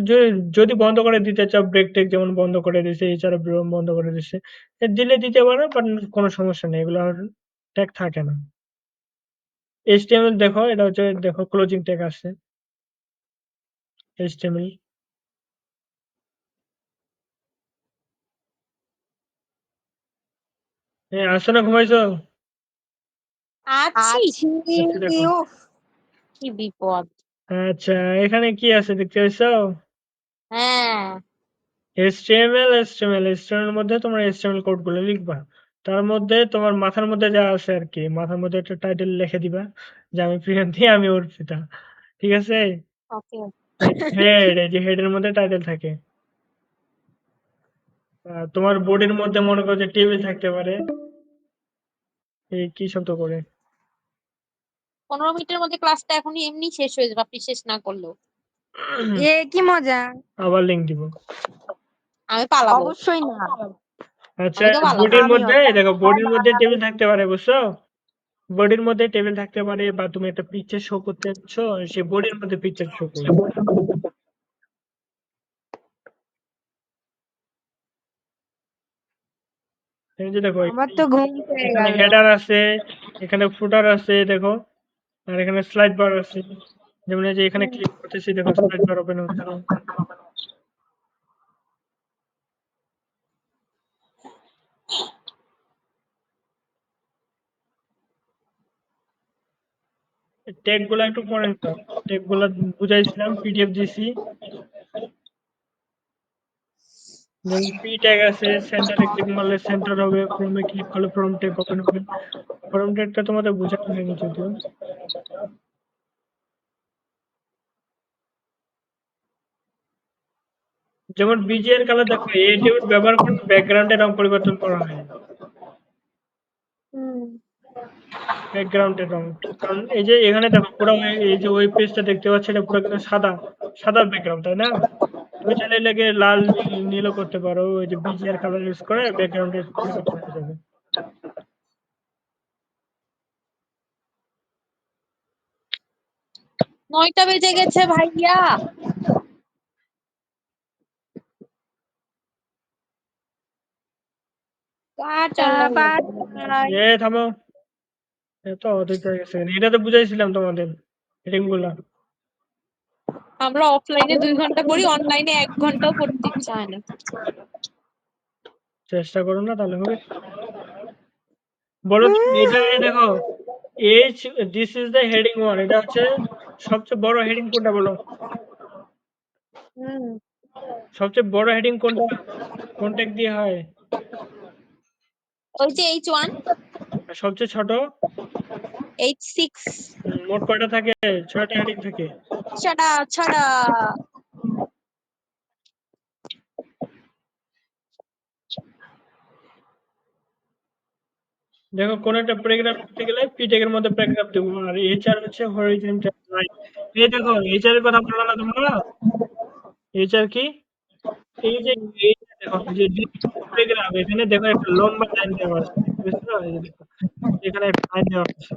যদি বন্ধ করে দিতে চাও, ব্রেক ট্যাগ যেমন বন্ধ করে দিছে, এছাড়া বন্ধ করে দিছে, দিলে দিতে পারো, বাট কোনো সমস্যা নেই, এগুলো ট্যাগ থাকে না। HTML দেখো, এটা হচ্ছে দেখো ক্লোজিং ট্যাগ আছে HTML। আসছো না, ঘুমাইছো? আছি। আছি। আচ্ছা দেখো। উফ, কি বিপদ। আচ্ছা, এখানে কি আছে দেখতে পাচ্ছ? হ্যাঁ। HTML মধ্যে তোমরা HTML কোড গুলো লিখবা। তার মধ্যে তোমার মাথার মধ্যে যা আছে আর কি, মাথার মধ্যে একটা টাইটেল লিখে দিবা যে আমি প্রিয়ন্তী, আমি অর্পিতা। ঠিক আছে? ওকে। এই যে হেড এর মধ্যে টাইটেল থাকে। তোমার বডির মধ্যে মনে করো যে টেবিল থাকতে পারে। এই কি শব্দ করে? 15 মিনিটের মধ্যে ক্লাসটা এখনই এমনি শেষ হয়ে যাবে আপনি শেষ না করলেও। এ কি মজা! আবার লিংক দিব। আমি পালাবো। অবশ্যই না। আচ্ছা, আমি তো পালাবো। বডির আমিও। মধ্যে দেখো, বডির মধ্যে টেবিল থাকতে পারে, বুঝছো? বডির মধ্যে টেবিল থাকতে পারে, বা তুমি একটা পিকচার শো করতে যাচ্ছ, সে বডির মধ্যে পিকচার শো করবে। এই যে দেখো, আমার তো ঘুম পেয়ে এখানে গেল। হেডার আছে, এখানে ফুটার আছে দেখো, আর এখানে স্লাইড বার আছে। যেমন এই যে এখানে ক্লিক করতেছি, দেখো স্লাইড বার ওপেন হচ্ছে। ট্যাগ গুলা একটু পড়েন তো। ট্যাগ গুলা বুঝাইছিলাম, পিডিএফ দিছি। যেমন পি ট্যাগ আছে, সেন্টারে ক্লিক মারলে সেন্টার হবে, ফ্রমে ক্লিক করলে ফ্রম ট্যাগ ওপেন হবে। ফ্রম ট্যাগটা তোমাদের বোঝানো হয়নি যদিও। যেমন বিজিএর কালার দেখো, এই টেবিল ব্যবহার করে ব্যাকগ্রাউন্ডের রং পরিবর্তন করা হয়। হুম। ব্যাকগ্রাউন্ডের রং, কারণ এই যে এখানে দেখো পুরো, এই যে ওয়েব পেজটা দেখতে পাচ্ছ, এটা পুরো কিন্তু সাদা, সাদা ব্যাকগ্রাউন্ড, তাই না? তুমি চাইলে এটাকে লাল, নীলও করতে পারো। ওই যে বিজিআর কালার ইউজ করে ব্যাকগ্রাউন্ডের পরিবর্তন হয়ে যাবে। 9টা বেজে গেছে ভাইয়া। টাটা, চলো। বাই। থামো, এত অধৈর্য হয়ে গেছে। এটা তো বুঝাইছিলাম তোমাদের হেডিং গুলা। আমরা অফলাইনে 2 ঘন্টা পড়ি, অনলাইনে 1 ঘন্টাও পড়তে ইচ্ছা হয় না। চেষ্টা করো না, তাহলে হবে। বলো তো, এটা এই দেখো, H, this is the heading one, এটা হচ্ছে সবচেয়ে বড় হেডিং কোনটা বলো? হুম। সবচেয়ে বড় হেডিং কোনটা? কোন ট্যাগ দিয়ে হয়? ওই যে H1, আর সবচেয়ে ছোট? H6। মোট কয়টা থাকে? 6টা হেডিং থাকে। ছড়া ছড়া। দেখো, কোন একটা প্যারাগ্রাফ লিখতে গেলে পি ট্যাগের মধ্যে প্যারাগ্রাফ দেবো, আর এইচআর হচ্ছে হরিজন্টাল লাইন। এই দেখো, এইচআর এর কথা বললা না তোমরা? এইচআর কি? এই যে, এইটা দেখো, এই যে প্যারাগ্রাফ, এখানে দেখো একটা লম্বা লাইন দেওয়া আছে, দেখতে পেয়েছো? এই যে দেখো, এখানে একটা লাইন দেওয়া আছে।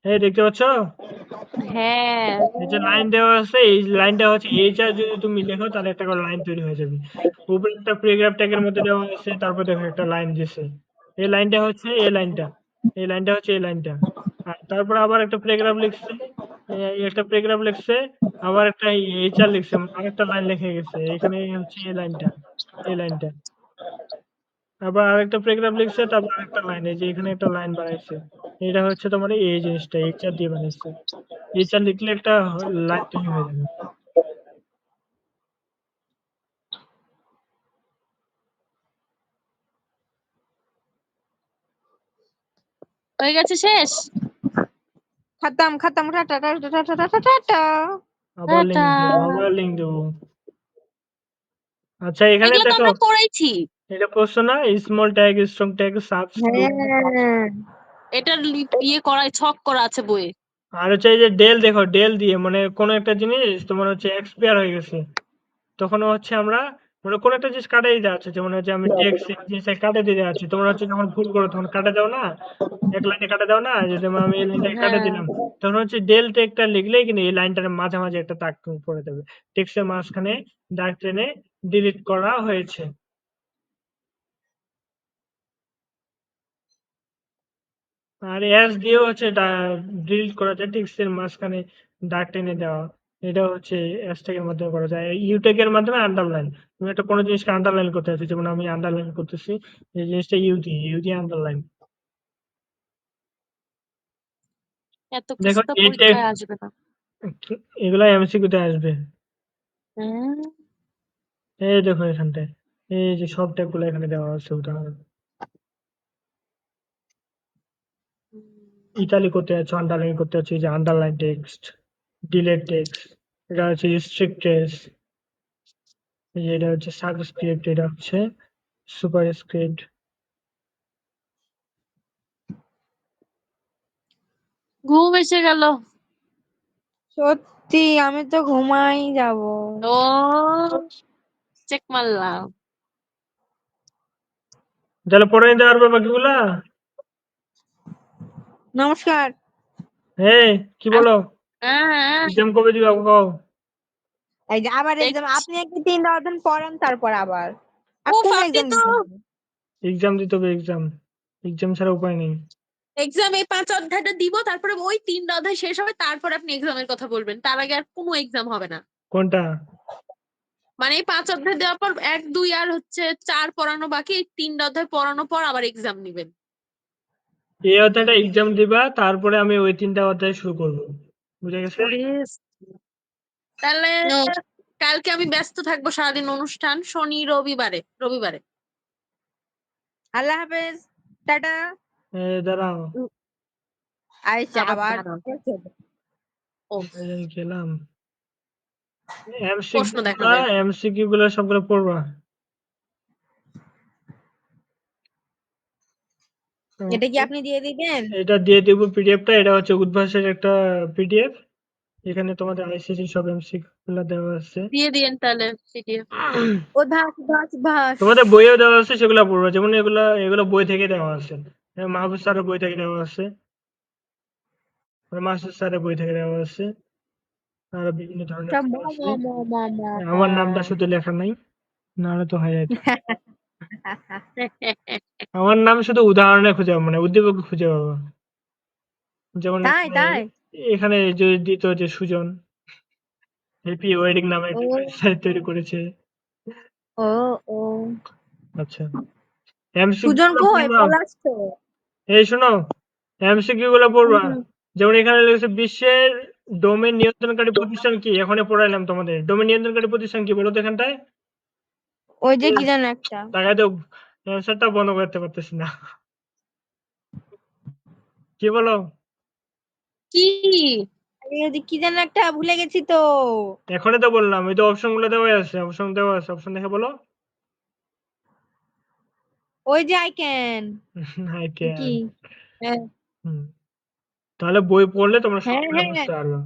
এই দেখতে পাচ্ছ? হ্যাঁ। এই যে লাইন দেওয়া আছে, এই লাইনটা হচ্ছে এইচআর, যদি তুমি লেখো তাহলে একটা করে লাইন তৈরি হয়ে যাবে। উপরে একটা প্যারাগ্রাফ ট্যাগের মধ্যে দেওয়া আছে, তারপর দেখো একটা লাইন দিছে। এই লাইনটা হচ্ছে এই লাইনটা, এই লাইনটা হচ্ছে এই লাইনটা। আর তারপর আবার একটা প্যারাগ্রাফ লিখছে, একটা প্যারাগ্রাফ লিখছে, আবার একটা এইচআর লিখছে, আরেকটা লাইন লিখে গেছে, এখানে হচ্ছে এই লাইনটা, এই লাইনটা। আবার আরেকটা প্যারাগ্রাফ লিখছে, তারপর আরেকটা লাইন, এই যে এখানে একটা লাইন বানাইছে। এটা হচ্ছে তোমার এই জিনিসটা এইচআর দিয়ে বানাইছে। এইচআর লিখলে একটা লাইন তৈরি হয়ে যাবে। হয়ে গেছে, শেষ। খতম খতম, tata tata tata tata tata. আবার টাটা। লিংক দেবো, আবার লিংক দেবো। আচ্ছা, এখানে এগুলো তো দেখো, আমরা করেছি। এটা পড়ছো না? Small tag, strong tag, subscript. হ্যাঁ। এটার ইয়ে করা, ছক করা আছে বইয়ে। আর হচ্ছে এই যে ডেল, দেখো ডেল দিয়ে মানে কোনো একটা জিনিস তোমার হচ্ছে এক্সপায়ার হয়ে গেছে, তখন হচ্ছে আমরা মানে কোনো একটা জিনিস কাটে দিতে আছে, যেমন হচ্ছে আমি টেক্সট জিনিস কাটে দিতে আছি, তোমরা হচ্ছে যখন ভুল করো তখন কাটে দাও না, এক লাইনে কাটে দাও না, যে যেমন আমি এই লাইনটাকে কাটে হ্যাঁ। দিলাম, তখন হচ্ছে ডেল টেকটা লিখলেই কিন্তু এই লাইনটার মাঝে মাঝে একটা দাগ পড়ে যাবে, টেক্সটের মাঝখানে দাগ টেনে ডিলিট করা হয়েছে। আর এস দিয়েও হচ্ছে ডিলিট করা যায়, টেক্সটের মাঝখানে দাগ টেনে দেওয়া। এটা হচ্ছে হ্যাশট্যাগের মাধ্যমে করা যায়। ইউট্যাগের মাধ্যমে আন্ডারলাইন। তুমি একটা কোনো জিনিসকে আন্ডারলাইন করতে চাচ্ছ, যেমন আমি আন্ডারলাইন করতেছি এই জিনিসটা ইউ দিয়ে আন্ডারলাইন। এত কিছু দেখো তো এই ট্যাগ পরীক্ষায় আসবে না। এগুলা এমসিকিউতে আসবে। হ্যাঁ। এই দেখো এখানটায় এই যে সব ট্যাগগুলো এখানে দেওয়া আছে উদাহরণ। ইতালি করতে যাচ্ছ, আন্ডারলাইন করতে যাচ্ছ, এই যে আন্ডারলাইন টেক্সট, ডিলেট টেক্সট, এটা হচ্ছে স্ট্রিক্ট টেক্সট, এই যে এটা হচ্ছে সাবস্ক্রিপ্ট, এটা হচ্ছে সুপার স্ক্রিপ্ট। ঘুম এসে গেল। সত্যি আমি তো ঘুমাই যাব। ও চেক মারলাম। তাহলে পরে নিতে পারবে বাকিগুলা। নমস্কার। হ্যাঁ কি বলো, হ্যাঁ এক্সাম কবে দিবা কও। এই যে আবার এক্সাম, দেখছি। আপনি একটু 3 দিন পড়ান তারপর আবার আর ও কোন আপনি এক্সাম তো দিতে হবে? এক্সাম দিতে হবে, এক্সাম, এক্সাম ছাড়া উপায় নেই। এক্সাম এই 5 অধ্যায়টা দিব, তারপরে ওই 3টা অধ্যায় শেষ হবে, তারপর আপনি এক্সামের কথা বলবেন। তার আগে আর কোনো এক্সাম হবে না। কোনটা? মানে এই 5 অধ্যায় দেওয়ার পর 1 2 আর হচ্ছে 4 পড়ানো বাকি, এই 3টা অধ্যায় পড়ানোর পর আবার এক্সাম নিবেন। এই অধ্যায়টা এক্সাম দিবা, তারপরে আমি ওই 3টা অধ্যায় শুরু করব। বুঝা গেছে? তাহলে নো, কালকে আমি ব্যস্ত থাকবো সারাদিন, অনুষ্ঠান শনি রবিবারে রবিবারে। আল্লাহ হাফেজ, টাটা। দাঁড়াও, আইসা আবার আবার দাঁড়ান। ও গেলাম। প্রশ্ন দেখাবে। এমসিকিউ গুলা সবগুলো পড়বা। এটা কি আপনি দিয়ে দিবেন? এটা দিয়ে দেব পিডিএফটা, এটা হচ্ছে উদ্ভাসের একটা পিডিএফ। এখানে তোমাদের আইসিসি সব এমসিকিউ গুলা দেওয়া আছে। দিয়ে দিয়েন তাহলে পিডিএফ। ও ভাস ভাস ভাস। তোমাদের বইও দেওয়া আছে, সেগুলো পড়বা। যেমন এগুলা এগুলো বই থেকে দেওয়া আছে, মাহফুজ স্যারের বই থেকে দেওয়া আছে, মাসুদ স্যারের বই থেকে দেওয়া আছে, আর বিভিন্ন ধরনের সব ম বই ম আছে। ম ম ম ম। আমার নামটা শুধু লেখা নাই, নাহলে তো হয়ে যেত। আমার নাম শুধু উদাহরণে খুঁজে পাবো, মানে উদ্দীপকে খুঁজে পাবো। যেমন তাই এখানে তাই। এখানে যে দিত যে সুজন হ্যাপি ওয়েডিং নামে ও একটা ওয়েবসাইট তৈরি করেছে। ও ও আচ্ছা, এমসিকিউ সুজন গুলো কই পড়বা। পলাশ তো? এই শোনো, এমসিকিউ গুলো পড়বা। হুম, যেমন এখানে লিখেছে বিশ্বের ডোমেন নিয়ন্ত্রণকারী প্রতিষ্ঠান কি। এখানে পড়াইলাম তোমাদের ডোমেন নিয়ন্ত্রণকারী প্রতিষ্ঠান কি, বলো তো এখানটায়। ওই যে কি জানো একটা, তাকায় তো অ্যান্সারটা বন্ধ করতে পারতেছি না। কি বলো? কি? ওই যে কি জানো একটা ভুলে গেছি তো। এখনই তো বললাম, ওই তো অপশন গুলো দেওয়া আছে, অপশন দেওয়া আছে, অপশন দেখে বলো। ওই যে আই ক্যান আই কি। ক্যান। হ্যাঁ তাহলে বই পড়লে তোমরা হ্যাঁ সবগুলো হ্যাঁ, বুঝতে পারবে।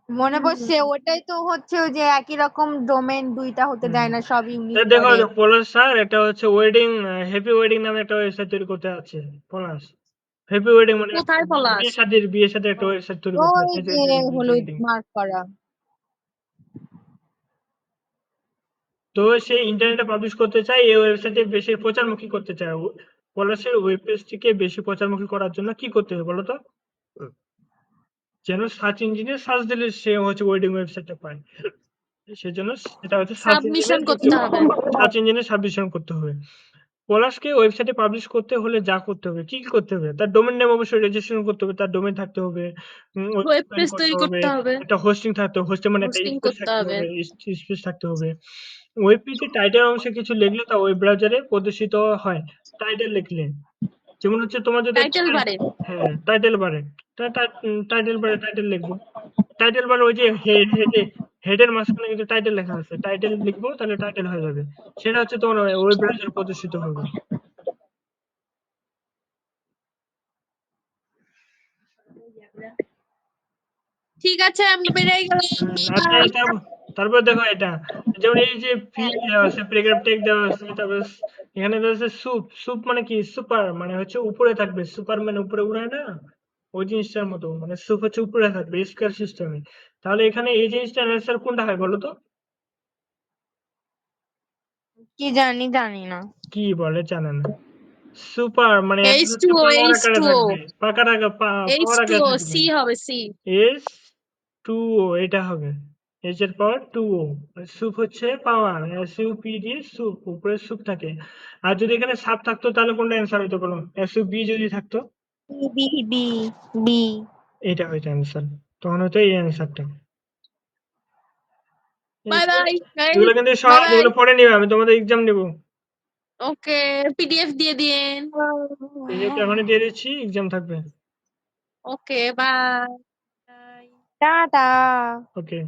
মনে পড়ছে ওটাই তো হচ্ছে ওই যে একই রকম ডোমেন দুইটা হতে হুম। দেয় না, সব তা ইউনিক দেখো করে। পলাশ স্যার একটা হচ্ছে ওয়েডিং, হ্যাপি ওয়েডিং নামে একটা ওয়েবসাইট তৈরি করতে আছে পলাশ। হ্যাপি ওয়েডিং মানে কোথায় পলাশ? বিয়ে শাদীর একটা ওয়েবসাইট তৈরি করতে ওই আছে, হ্যাপি যে হলুদ ওয়েডিং। মার্ক করা। তো সে ইন্টারনেটে পাবলিশ করতে চায়, এই ওয়েবসাইটে বেশি প্রচারমুখী করতে চায়। পলাশের ওয়েব পেজটিকে বেশি প্রচারমুখী করার জন্য কি করতে হবে বলো তো? যেন সার্চ ইঞ্জিনে সার্চ দিলে সে হচ্ছে ওয়েডিং ওয়েবসাইটটা পায়। সেজন্য সেটা হচ্ছে সাবমিশন করতে হবে। সার্চ ইঞ্জিনে সাবমিশন করতে হবে। পলাশকে ওয়েবসাইটে পাবলিশ করতে হলে যা করতে হবে, কি কি করতে হবে? তার ডোমেন নেম অবশ্যই রেজিস্ট্রেশন করতে হবে, তার ডোমেন থাকতে হবে, ওয়েব ওয়েবসাইট তৈরি পেজ করতে তৈরি হবে, করতে হবে, একটা হোস্টিং থাকতে হবে, হোস্টে মানে একটা হোস্টিং স্পেস করতে থাকতে হবে। হবে, স্পেস থাকতে হবে। ওয়েব পেজে টাইটেল অংশে কিছু লিখলে তা ওয়েব ব্রাউজারে প্রদর্শিত হয়। টাইটেল লিখলে, যেমন হচ্ছে তোমার যদি টাইটেল বারে। হ্যাঁ টাইটেল বারে, টাইটেল বারে টাইটেল লিখবো। টাইটেল বারে ওই যে হেডে হেডের মাঝখানে কিন্তু টাইটেল লেখা আছে, টাইটেল লিখবো তাহলে টাইটেল হয়ে যাবে। সেটা হচ্ছে তোমার ওয়েব ব্রাউজারে প্রদর্শিত হবে। ঠিক আছে আমি বেরিয়ে আচ্ছা, গেলাম। তারপর দেখো এটা, যেমন এই যে ফি দেওয়া আছে, প্যারাগ্রাফ টেক দেওয়া আছে, তারপর এখানে দেওয়া আছে সুপ। সুপ মানে কি? সুপার মানে হচ্ছে উপরে থাকবে, সুপার মানে উপরে উড়ায় না, ওই জিনিসটার মতো। মানে সুপ হচ্ছে উপরে থাকবে স্কয়ার সিস্টেমে। তাহলে এখানে এই জিনিসটার অ্যান্সার কোনটা হয় বলো তো? কি জানি, জানি না। কি বলে জানে না? সুপার মানে answer হচ্ছে H2O পাওয়ার আকারে H2O থাকবে, পাকার আকারে পাওয়ার আকারে H2O থাকবে। সি হবে, সি। এস 2O এটা হবে। H এর পাওয়ার 2O। স্যুপ হচ্ছে পাওয়ার, SUPD স্যুপ, উপরে স্যুপ থাকে। আর যদি এখানে সাপ থাকতো তাহলে কোনটা অ্যান্সার হইতো বলো? SUB যদি থাকতো বি বি বি। এটা হইতো অ্যান্সার, তখন হতো এই অ্যান্সারটা। বাই বাই এগুলো কিন্তু বাই সহজ, বাই। এগুলো পরে নিবে, আমি তোমাদের এক্সাম নেবো। ওকে, পিডিএফ দিয়ে দিন। এই তো এখনই দিয়ে দিচ্ছি, এক্সাম থাকবে। ওকে, বাই। টাটা। ওকে।